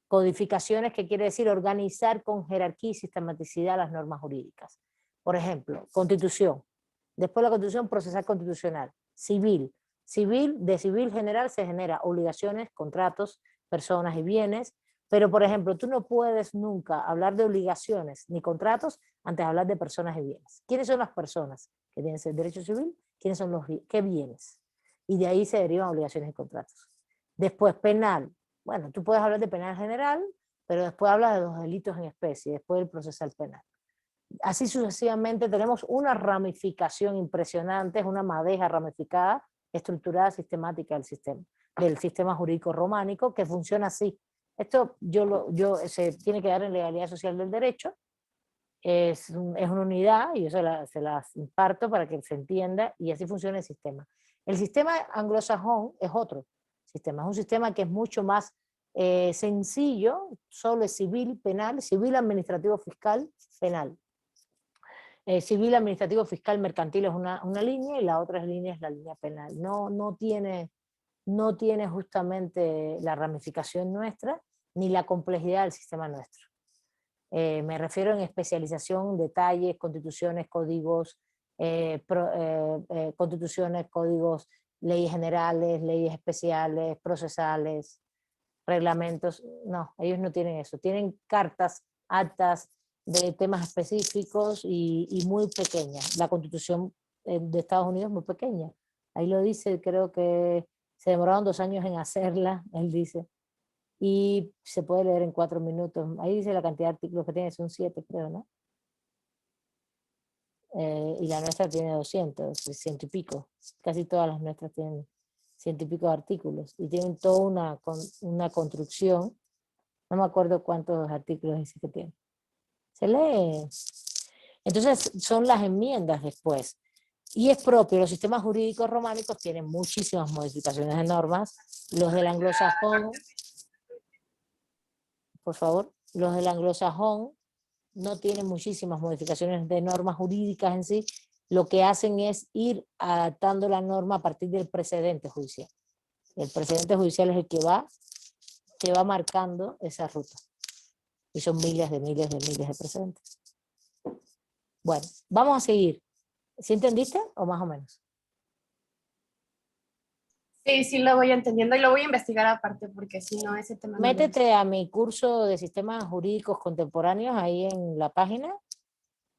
Codificaciones, que quiere decir organizar con jerarquía y sistematicidad las normas jurídicas. Por ejemplo, constitución. Después de la constitución, procesal constitucional. Civil. De civil general se genera obligaciones, contratos, personas y bienes, pero por ejemplo, tú no puedes nunca hablar de obligaciones ni contratos antes de hablar de personas y bienes. ¿Quiénes son las personas que tienen el derecho civil? ¿Quiénes son qué bienes? Y de ahí se derivan obligaciones y contratos. Después, penal. Bueno, tú puedes hablar de penal general, pero después hablas de los delitos en especie, después del procesal penal. Así sucesivamente tenemos una ramificación impresionante, es una madeja ramificada, estructurada, sistemática del sistema jurídico románico, que funciona así. Esto se tiene que dar en legalidad social del derecho, es una unidad y yo se las imparto para que se entienda, y así funciona el sistema. El sistema anglosajón es otro sistema, es un sistema que es mucho más sencillo, solo es civil, penal, civil, administrativo, fiscal, penal. Civil, administrativo, fiscal, mercantil es una línea, y la otra línea es la línea penal. No tiene justamente la ramificación nuestra, ni la complejidad del sistema nuestro. Me refiero en especialización, detalles, constituciones, códigos, constituciones, códigos, leyes generales, leyes especiales, procesales, reglamentos. No, ellos no tienen eso. Tienen cartas, actas de temas específicos y muy pequeñas. La Constitución de Estados Unidos es muy pequeña. Ahí lo dice, creo que se demoraron 2 años en hacerla, él dice. Y se puede leer en 4 minutos. Ahí dice la cantidad de artículos que tiene, son 7, creo, ¿no? Y la nuestra tiene 200, 100 y pico. Casi todas las nuestras tienen 100 y pico de artículos. Y tienen toda una construcción. No me acuerdo cuántos artículos dice que tiene. Se lee. Entonces son las enmiendas después. Y es propio, los sistemas jurídicos románicos tienen muchísimas modificaciones de normas, los del anglosajón, por favor, los del anglosajón no tienen muchísimas modificaciones de normas jurídicas en sí, lo que hacen es ir adaptando la norma a partir del precedente judicial. El precedente judicial es el que va marcando esa ruta. Y son miles de precedentes. Bueno, vamos a seguir. ¿Sí entendiste o más o menos? Sí, sí lo voy entendiendo y lo voy a investigar aparte porque si no ese tema no lo he visto. Métete a mi curso de sistemas jurídicos contemporáneos ahí en la página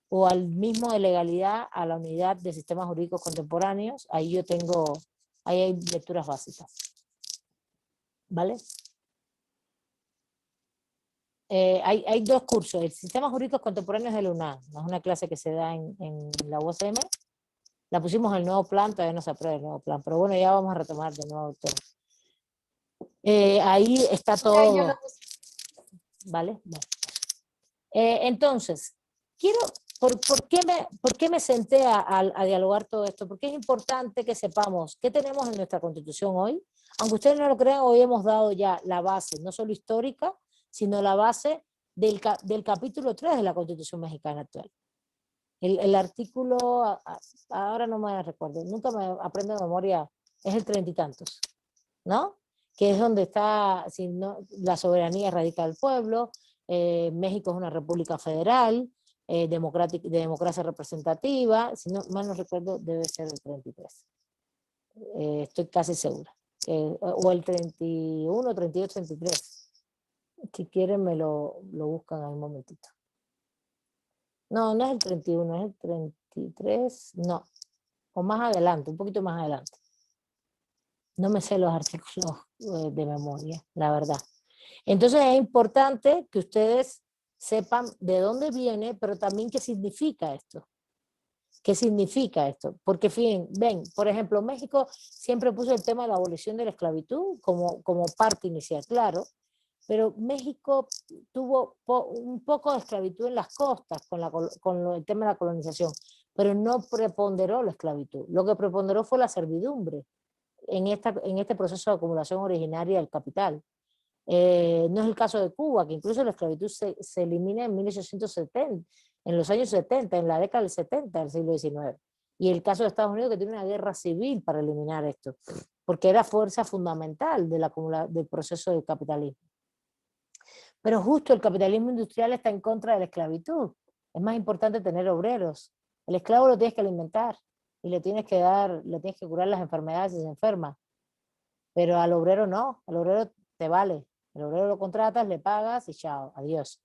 o al mismo de legalidad, a la unidad de sistemas jurídicos contemporáneos. Ahí yo tengo, ahí hay lecturas básicas. ¿Vale? Hay dos cursos. El Sistemas Jurídicos Contemporáneos de la UNAM, no es una clase que se da en la USM. La pusimos en el nuevo plan, todavía no se aprueba el nuevo plan, pero bueno, ya vamos a retomar de nuevo todo. Ahí está todo. Yo lo puse. ¿Vale? Bueno. Entonces, ¿por qué me senté a dialogar todo esto? Porque es importante que sepamos qué tenemos en nuestra Constitución hoy. Aunque ustedes no lo crean, hoy hemos dado ya la base, no solo histórica, sino la base del capítulo 3 de la Constitución mexicana actual. El artículo, ahora no me recuerdo, nunca me aprendo de memoria, es el 30 y tantos, ¿no? Que es donde está, si no, la soberanía radica del pueblo, México es una república federal, de democracia representativa, si no mal no recuerdo, debe ser el 33. Estoy casi segura. O el 31, 32, 33. Si quieren me lo buscan en un momentito. No, no es el 31, es el 33, no. O más adelante, un poquito más adelante. No me sé los artículos de memoria, la verdad. Entonces es importante que ustedes sepan de dónde viene, pero también qué significa esto. ¿Qué significa esto? Porque, ven, por ejemplo, México siempre puso el tema de la abolición de la esclavitud como parte inicial, claro, pero México tuvo un poco de esclavitud en las costas con el tema de la colonización, pero no preponderó la esclavitud. Lo que preponderó fue la servidumbre en este proceso de acumulación originaria del capital. No es el caso de Cuba, que incluso la esclavitud se elimina en 1870, en los años 70, en la década del 70 del siglo XIX. Y el caso de Estados Unidos, que tiene una guerra civil para eliminar esto, porque era fuerza fundamental del proceso del capitalismo. Pero justo el capitalismo industrial está en contra de la esclavitud. Es más importante tener obreros. El esclavo lo tienes que alimentar y le tienes que curar las enfermedades si se enferma. Pero al obrero no, al obrero te vale. El obrero lo contratas, le pagas y chao, adiós.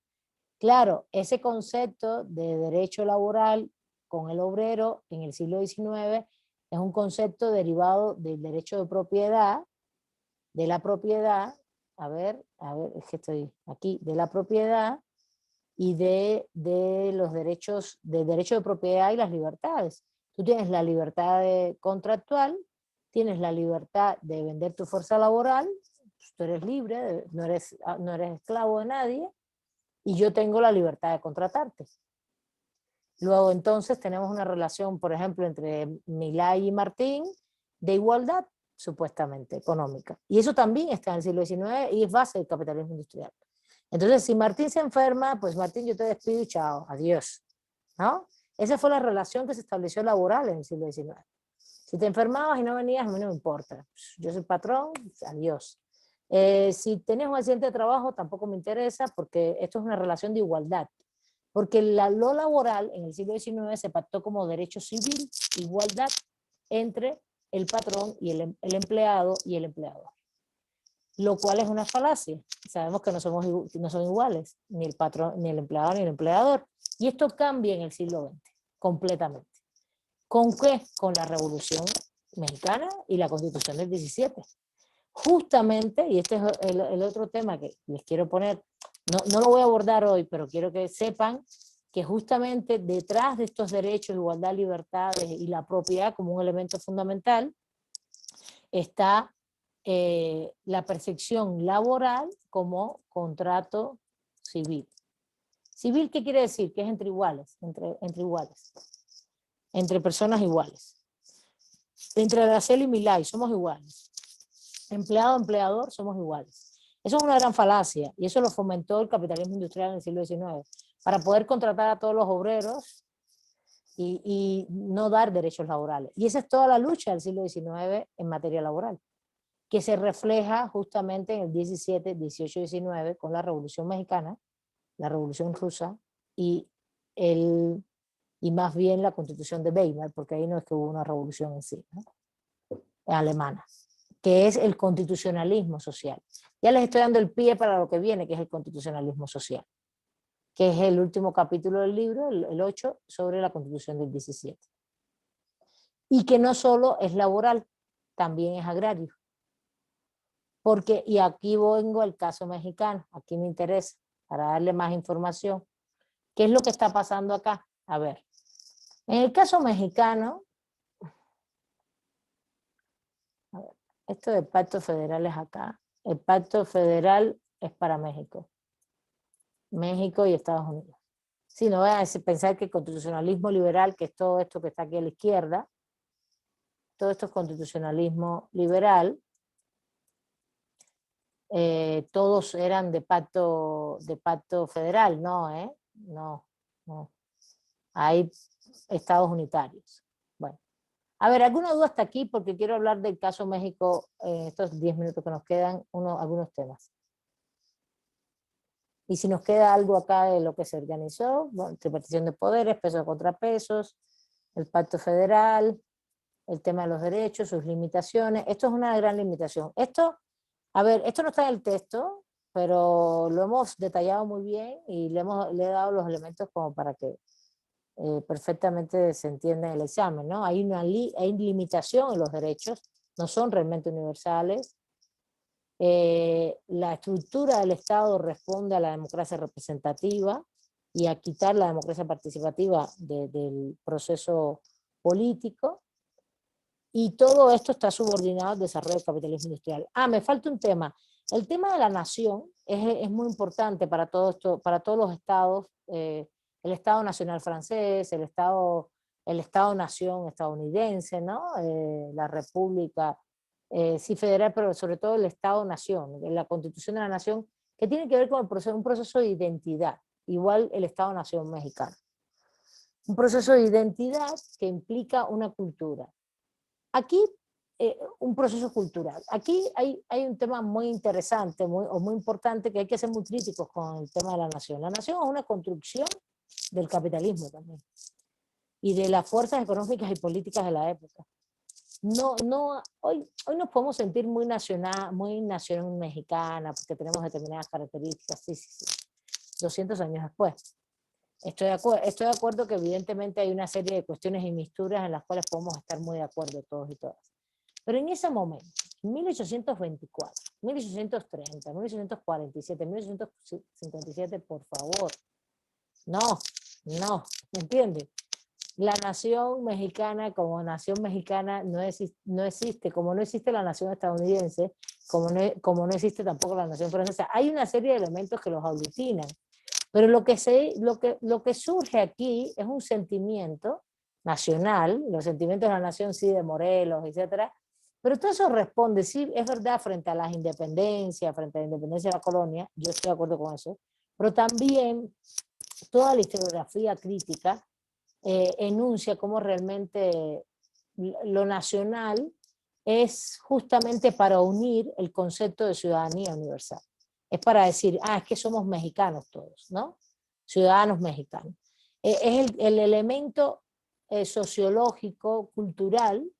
Claro, ese concepto de derecho laboral con el obrero en el siglo XIX es un concepto derivado del derecho de propiedad, de la propiedad, a ver, es que estoy aquí, de la propiedad y de los derechos, del derecho de propiedad y las libertades. Tú tienes la libertad contractual, tienes la libertad de vender tu fuerza laboral, pues tú eres libre, no eres esclavo de nadie, y yo tengo la libertad de contratarte. Luego entonces tenemos una relación, por ejemplo, entre Milay y Martín, de igualdad, supuestamente, económica. Y eso también está en el siglo XIX y es base del capitalismo industrial. Entonces, si Martín se enferma, pues Martín, yo te despido y chao, adiós, ¿no? Esa fue la relación que se estableció laboral en el siglo XIX. Si te enfermabas y no venías, a mí no me importa. Yo soy patrón, adiós. Si tenés un accidente de trabajo, tampoco me interesa porque esto es una relación de igualdad. Porque lo laboral en el siglo XIX se pactó como derecho civil, igualdad entre el patrón y el empleado y el empleador. Lo cual es una falacia. Sabemos que no son iguales, ni el patrón, ni el empleado, ni el empleador. Y esto cambia en el siglo XX, completamente. ¿Con qué? Con la Revolución Mexicana y la Constitución del 17. Justamente, y este es el otro tema que les quiero poner, no lo voy a abordar hoy, pero quiero que sepan que justamente detrás de estos derechos, igualdad, libertades y la propiedad como un elemento fundamental, está la percepción laboral como contrato civil. ¿Civil qué quiere decir? Que es entre iguales, entre iguales. entre personas iguales. Entre Araceli y Milay somos iguales. Empleado, empleador, somos iguales. Eso es una gran falacia y eso lo fomentó el capitalismo industrial en el siglo XIX para poder contratar a todos los obreros y no dar derechos laborales. Y esa es toda la lucha del siglo XIX en materia laboral, que se refleja justamente en el 17, 18, 19 con la Revolución Mexicana, la Revolución Rusa y más bien la Constitución de Weimar, porque ahí no es que hubo una revolución en sí, ¿no? Alemana, que es el constitucionalismo social. Ya les estoy dando el pie para lo que viene, que es el constitucionalismo social, que es el último capítulo del libro, el 8, sobre la Constitución del 17. Y que no solo es laboral, también es agrario. Porque, y aquí vengo al caso mexicano, aquí me interesa, para darle más información. ¿Qué es lo que está pasando acá? A ver, en el caso mexicano, a ver, esto del pacto federal es acá. El pacto federal es para México. México y Estados Unidos. Si no vayan a pensar que el constitucionalismo liberal, que es todo esto que está aquí a la izquierda, todo esto es constitucionalismo liberal, todos eran de pacto federal, no, no. Hay estados unitarios. Bueno, a ver, ¿alguna duda hasta aquí? Porque quiero hablar del caso México en estos 10 minutos que nos quedan, algunos temas. Y si nos queda algo acá de lo que se organizó, bueno, tripartición de poderes, pesos contra pesos, el pacto federal, el tema de los derechos, sus limitaciones. Esto es una gran limitación. Esto, a ver, esto no está en el texto, pero lo hemos detallado muy bien y le he dado los elementos como para que perfectamente se entienda el examen, ¿no? Hay limitación en los derechos, no son realmente universales. La estructura del Estado responde a la democracia representativa y a quitar la democracia participativa del proceso político, y todo esto está subordinado al desarrollo del capitalismo industrial. Me falta un tema. El tema de la nación es muy importante para todo esto, para todos los estados, el Estado Nacional francés, el Estado-Nación estadounidense, ¿no? La República, sí federal, pero sobre todo el Estado-Nación, la Constitución de la Nación, que tiene que ver con un proceso de identidad, igual el Estado-Nación mexicano. Un proceso de identidad que implica una cultura. Aquí, un proceso cultural. Aquí hay un tema muy interesante, muy importante, que hay que ser muy críticos con el tema de la nación. La nación es una construcción del capitalismo también y de las fuerzas económicas y políticas de la época. Hoy nos podemos sentir muy nación mexicana porque tenemos determinadas características, sí, 200 años después. Estoy de acuerdo que evidentemente hay una serie de cuestiones y misturas en las cuales podemos estar muy de acuerdo todos y todas. Pero en ese momento, 1824, 1830, 1847, 1857, por favor, no, ¿me entiendes? La nación mexicana como nación mexicana no existe, como no existe la nación estadounidense, como no existe tampoco la nación francesa. Hay una serie de elementos que los aglutinan. Pero lo que surge aquí es un sentimiento nacional, los sentimientos de la nación, sí, de Morelos, etcétera, pero todo eso responde, sí, es verdad, frente a la independencia de la colonia, yo estoy de acuerdo con eso, pero también toda la historiografía crítica enuncia cómo realmente lo nacional es justamente para unir el concepto de ciudadanía universal. Es para decir, es que somos mexicanos todos, ¿no? Ciudadanos mexicanos. Es el elemento sociológico, cultural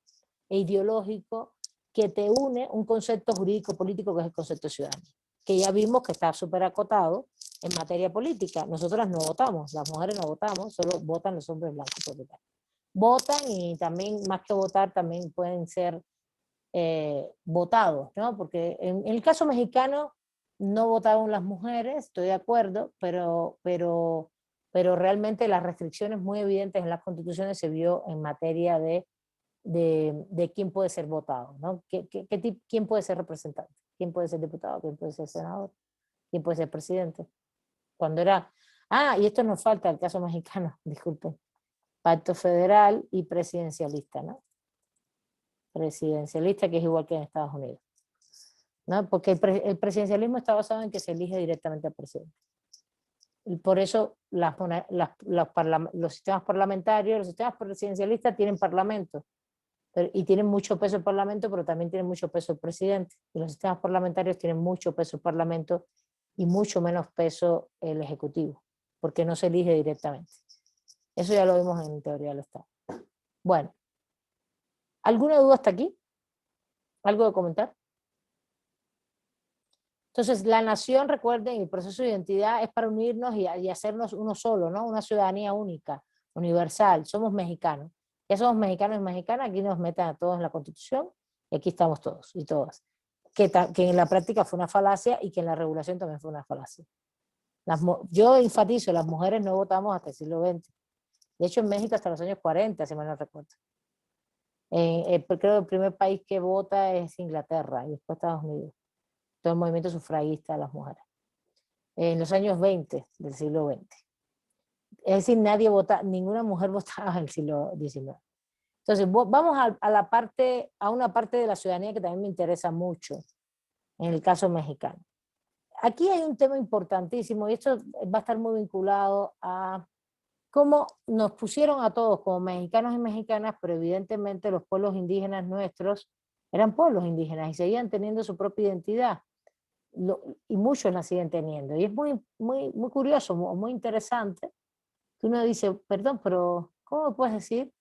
e ideológico que te une un concepto jurídico-político que es el concepto de ciudadanía, que ya vimos que está súper acotado en materia política. Nosotras no votamos, las mujeres no votamos, solo votan los hombres blancos propietarios. Votan y también, más que votar, también pueden ser votados, ¿no? Porque en el caso mexicano no votaron las mujeres, estoy de acuerdo, pero realmente las restricciones muy evidentes en las constituciones se vio en materia de quién puede ser votado, ¿no? ¿Quién puede ser representante? ¿Quién puede ser diputado? ¿Quién puede ser senador? ¿Quién puede ser presidente? Cuando era... y esto nos falta, el caso mexicano, disculpen. pacto federal y presidencialista, ¿no? Presidencialista, que es igual que en Estados Unidos, ¿no? Porque el presidencialismo está basado en que se elige directamente al presidente. Y por eso los sistemas parlamentarios, los sistemas presidencialistas tienen parlamento, y tienen mucho peso el parlamento, pero también tienen mucho peso el presidente. Y los sistemas parlamentarios tienen mucho peso el parlamento y mucho menos peso el ejecutivo, porque no se elige directamente. Eso ya lo vimos en teoría del Estado. Bueno, ¿alguna duda hasta aquí? ¿Algo de comentar? Entonces, la nación, recuerden, el proceso de identidad es para unirnos y hacernos uno solo, ¿no? Una ciudadanía única, universal. Somos mexicanos. Ya somos mexicanos y mexicanas, aquí nos meten a todos en la Constitución y aquí estamos todos y todas. Que en la práctica fue una falacia y que en la regulación también fue una falacia. Yo enfatizo, las mujeres no votamos hasta el siglo XX. De hecho, en México hasta los años 40, si mal no recuerdo. Creo que el primer país que vota es Inglaterra y después Estados Unidos. Todo el movimiento sufragista de las mujeres. En los años 20 del siglo XX. Es decir, ninguna mujer votaba en el siglo XIX. Entonces, vamos a una parte de la ciudadanía que también me interesa mucho, en el caso mexicano. Aquí hay un tema importantísimo, y esto va a estar muy vinculado a cómo nos pusieron a todos como mexicanos y mexicanas, pero evidentemente los pueblos indígenas nuestros eran pueblos indígenas y seguían teniendo su propia identidad. Y muchos la siguen teniendo. Y es muy curioso, muy interesante, que uno dice, perdón, pero ¿cómo me puedes decir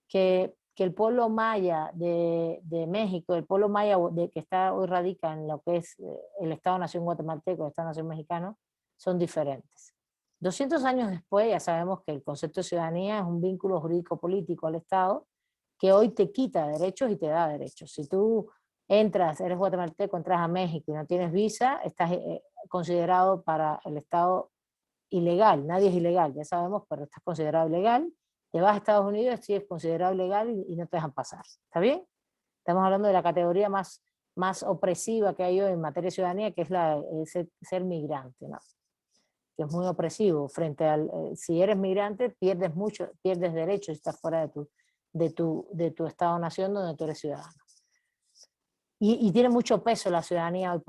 que el pueblo maya de México, el pueblo maya que hoy radica en lo que es el Estado-Nación guatemalteco, el Estado-Nación mexicano, son diferentes? 200 años después ya sabemos que el concepto de ciudadanía es un vínculo jurídico-político al Estado que hoy te quita derechos y te da derechos. Si tú eres guatemalteco, entras a México y no tienes visa, estás considerado para el Estado ilegal. Nadie es ilegal, ya sabemos, pero estás considerado ilegal. Te vas a Estados Unidos, sigues considerado ilegal y no te dejan pasar. ¿Está bien? Estamos hablando de la categoría más opresiva que hay hoy en materia de ciudadanía, que es ser migrante, ¿no? Que es muy opresivo. Frente si eres migrante, pierdes derechos si estás fuera de tu Estado-Nación donde tú eres ciudadano. Y tiene mucho peso la ciudadanía hoy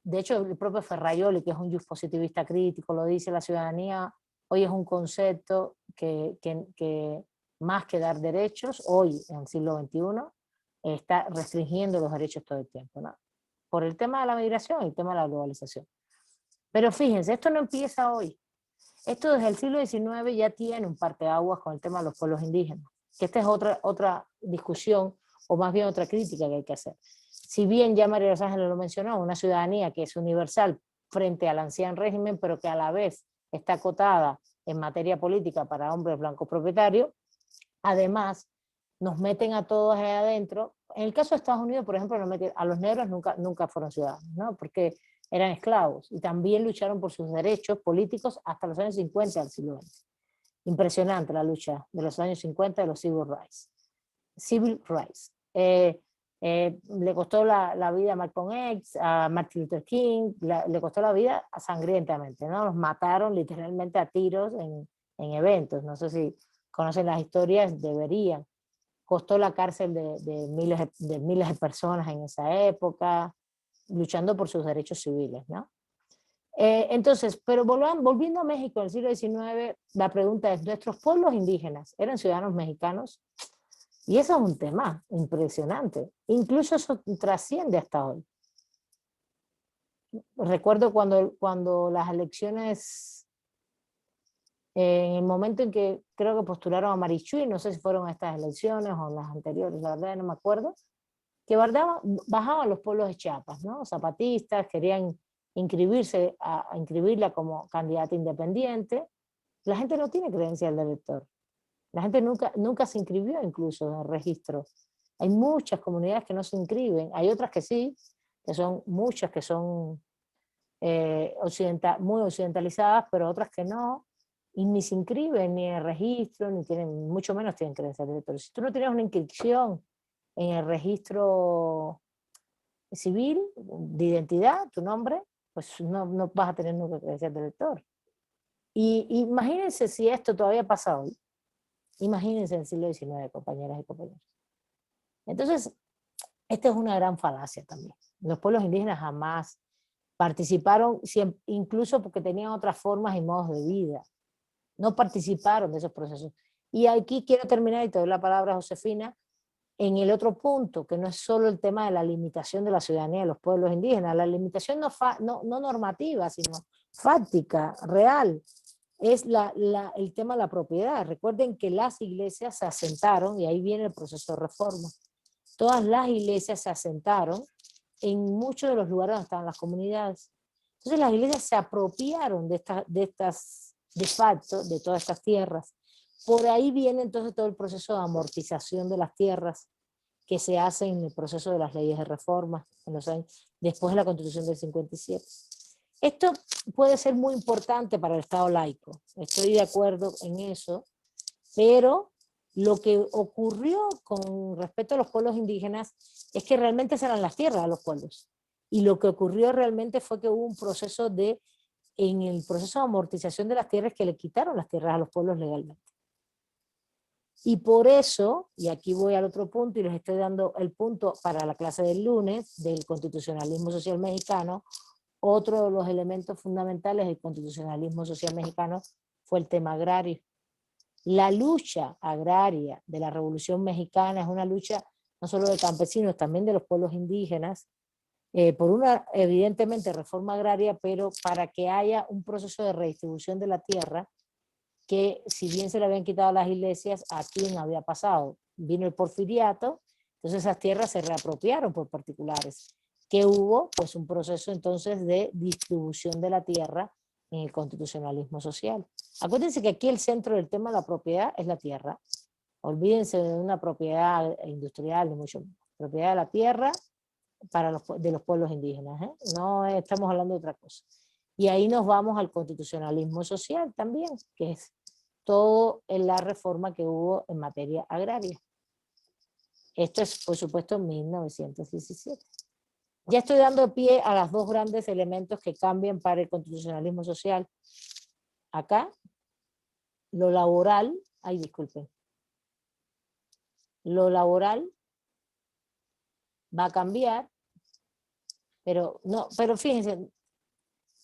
de hecho, el propio Ferraioli, que es un juspositivista crítico, lo dice, la ciudadanía hoy es un concepto que más que dar derechos, hoy en el siglo XXI, está restringiendo los derechos todo el tiempo, ¿no? Por el tema de la migración y el tema de la globalización. Pero fíjense, esto no empieza hoy. Esto desde el siglo XIX ya tiene un parteaguas con el tema de los pueblos indígenas, que esta es otra discusión, o más bien otra crítica que hay que hacer. Si bien ya María Los Ángeles lo mencionó, una ciudadanía que es universal frente al anciano régimen, pero que a la vez está acotada en materia política para hombres blancos propietarios, además nos meten a todos ahí adentro. En el caso de Estados Unidos, por ejemplo, a los negros nunca fueron ciudadanos, ¿no? Porque eran esclavos y también lucharon por sus derechos políticos hasta los años 50 del siglo XX. Impresionante la lucha de los años 50 de los civil rights. Le costó la vida a Malcolm X, a Martin Luther King, le costó la vida sangrientamente, ¿no? Los mataron literalmente a tiros en eventos. No sé si conocen las historias, deberían. Costó la cárcel de miles de personas en esa época, luchando por sus derechos civiles, ¿no? Entonces, pero volviendo a México en el siglo XIX, la pregunta es, ¿nuestros pueblos indígenas eran ciudadanos mexicanos? Y eso es un tema impresionante. Incluso eso trasciende hasta hoy. Recuerdo cuando las elecciones, en el momento en que creo que postularon a Marichuy, no sé si fueron estas elecciones o las anteriores, la verdad no me acuerdo, que bajaban los pueblos de Chiapas, ¿no? Zapatistas querían inscribirla como candidata independiente. La gente no tiene credencial de elector. La gente nunca se inscribió incluso en el registro. Hay muchas comunidades que no se inscriben, hay otras que sí, que son muchas que son muy occidentalizadas, pero otras que no, y ni se inscriben ni en el registro, mucho menos tienen credencial de elector. Si tú no tienes una inscripción en el registro civil de identidad, tu nombre, pues no vas a tener nunca credencial de elector. Y imagínense si esto todavía pasa hoy. Imagínense en el siglo XIX, compañeras y compañeros. Entonces, esta es una gran falacia también. Los pueblos indígenas jamás participaron, incluso porque tenían otras formas y modos de vida. No participaron de esos procesos. Y aquí quiero terminar, y te doy la palabra a Josefina, en el otro punto, que no es solo el tema de la limitación de la ciudadanía de los pueblos indígenas, la limitación no normativa, sino fáctica, real, es el tema de la propiedad. Recuerden que las iglesias se asentaron, y ahí viene el proceso de reforma. Todas las iglesias se asentaron en muchos de los lugares donde estaban las comunidades. Entonces las iglesias se apropiaron de facto, de todas estas tierras. Por ahí viene entonces todo el proceso de amortización de las tierras que se hace en el proceso de las leyes de reforma en los años, después de la Constitución del 57. Esto puede ser muy importante para el Estado laico, estoy de acuerdo en eso, pero lo que ocurrió con respecto a los pueblos indígenas es que realmente eran las tierras de los pueblos. Y lo que ocurrió realmente fue que hubo un proceso en el proceso de amortización de las tierras, que le quitaron las tierras a los pueblos legalmente. Y por eso, y aquí voy al otro punto, y les estoy dando el punto para la clase del lunes, del constitucionalismo social mexicano, otro de los elementos fundamentales del constitucionalismo social mexicano fue el tema agrario. La lucha agraria de la Revolución Mexicana es una lucha no solo de campesinos, también de los pueblos indígenas, por una evidentemente reforma agraria, pero para que haya un proceso de redistribución de la tierra, que si bien se le habían quitado a las iglesias, ¿a quién había pasado? Vino el porfiriato, entonces esas tierras se reapropiaron por particulares. ¿Qué hubo? Pues un proceso entonces de distribución de la tierra en el constitucionalismo social. Acuérdense que aquí el centro del tema de la propiedad es la tierra. Olvídense de una propiedad industrial, ni mucho menos. Propiedad de la tierra de los pueblos indígenas, ¿eh? No estamos hablando de otra cosa. Y ahí nos vamos al constitucionalismo social también, que es todo en la reforma que hubo en materia agraria. Esto es, por supuesto, en 1917. Ya estoy dando pie a los dos grandes elementos que cambian para el constitucionalismo social. Acá, lo laboral, disculpen, lo laboral va a cambiar, pero fíjense,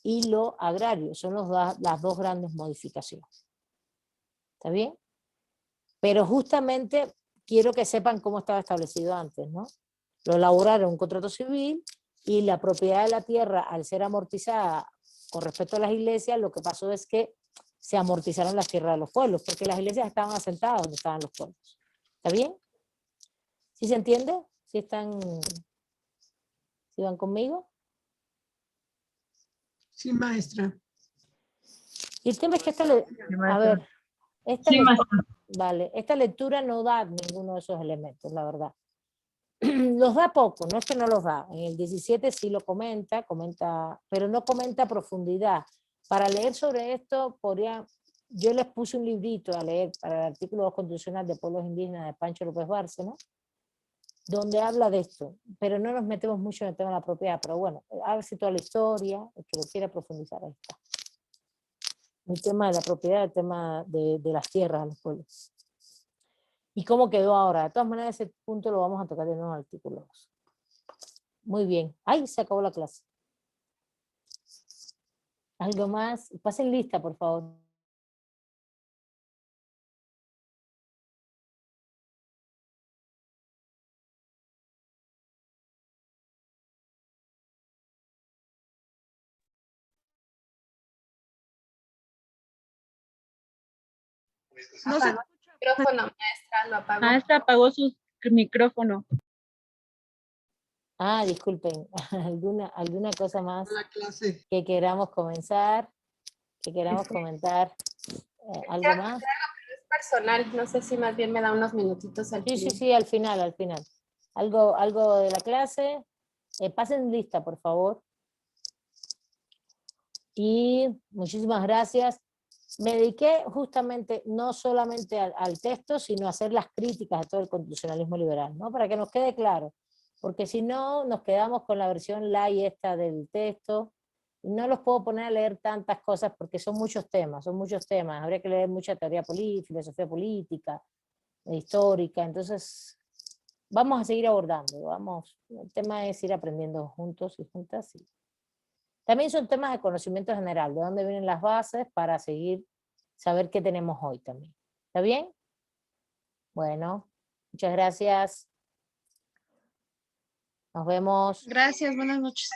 y lo agrario, son las dos grandes modificaciones. ¿Está bien? Pero justamente quiero que sepan cómo estaba establecido antes, ¿no? Lo laboral era un contrato civil, y la propiedad de la tierra, al ser amortizada con respecto a las iglesias, lo que pasó es que se amortizaron las tierras de los pueblos, porque las iglesias estaban asentadas donde estaban los pueblos. ¿Está bien? ¿Sí se entiende? ¿Sí van conmigo? Sí, maestra. Y el tema es que esta lectura no da ninguno de esos elementos, la verdad. Los da poco, no es que no los da. En el 17 sí lo comenta, pero no comenta a profundidad. Para leer sobre esto, yo les puse un librito a leer para el artículo 2 constitucional de pueblos indígenas de Pancho López Bárcena, donde habla de esto, pero no nos metemos mucho en el tema de la propiedad, pero bueno, a ver si toda la historia, el que lo quiera profundizar, ahí está. El tema de la propiedad, el tema de las tierras a los pueblos. ¿Y cómo quedó ahora? De todas maneras, ese punto lo vamos a tocar en los artículos. Muy bien. ¡Ay, se acabó la clase! ¿Algo más? Pasen lista, por favor. No sé. Micrófono, maestra, lo apagó. Maestra apagó su micrófono. Disculpen. ¿Alguna cosa más La clase. que queramos comenzar? Comentar. ¿Algo más? Es personal, no sé si más bien me da unos minutitos al final. Sí, al final. ¿Algo de la clase? Pasen lista, por favor. Y muchísimas gracias. Me dediqué justamente no solamente al texto, sino a hacer las críticas a todo el constitucionalismo liberal, ¿no? Para que nos quede claro, porque si no nos quedamos con la versión light esta del texto, Y no los puedo poner a leer tantas cosas porque son muchos temas, son muchos temas. Habría que leer mucha teoría política, filosofía política, histórica. Entonces, vamos a seguir abordando. Vamos. El tema es ir aprendiendo juntos y juntas. Sí. También son temas de conocimiento general, de dónde vienen las bases para seguir, saber qué tenemos hoy también. ¿Está bien? Bueno, muchas gracias. Nos vemos. Gracias, buenas noches.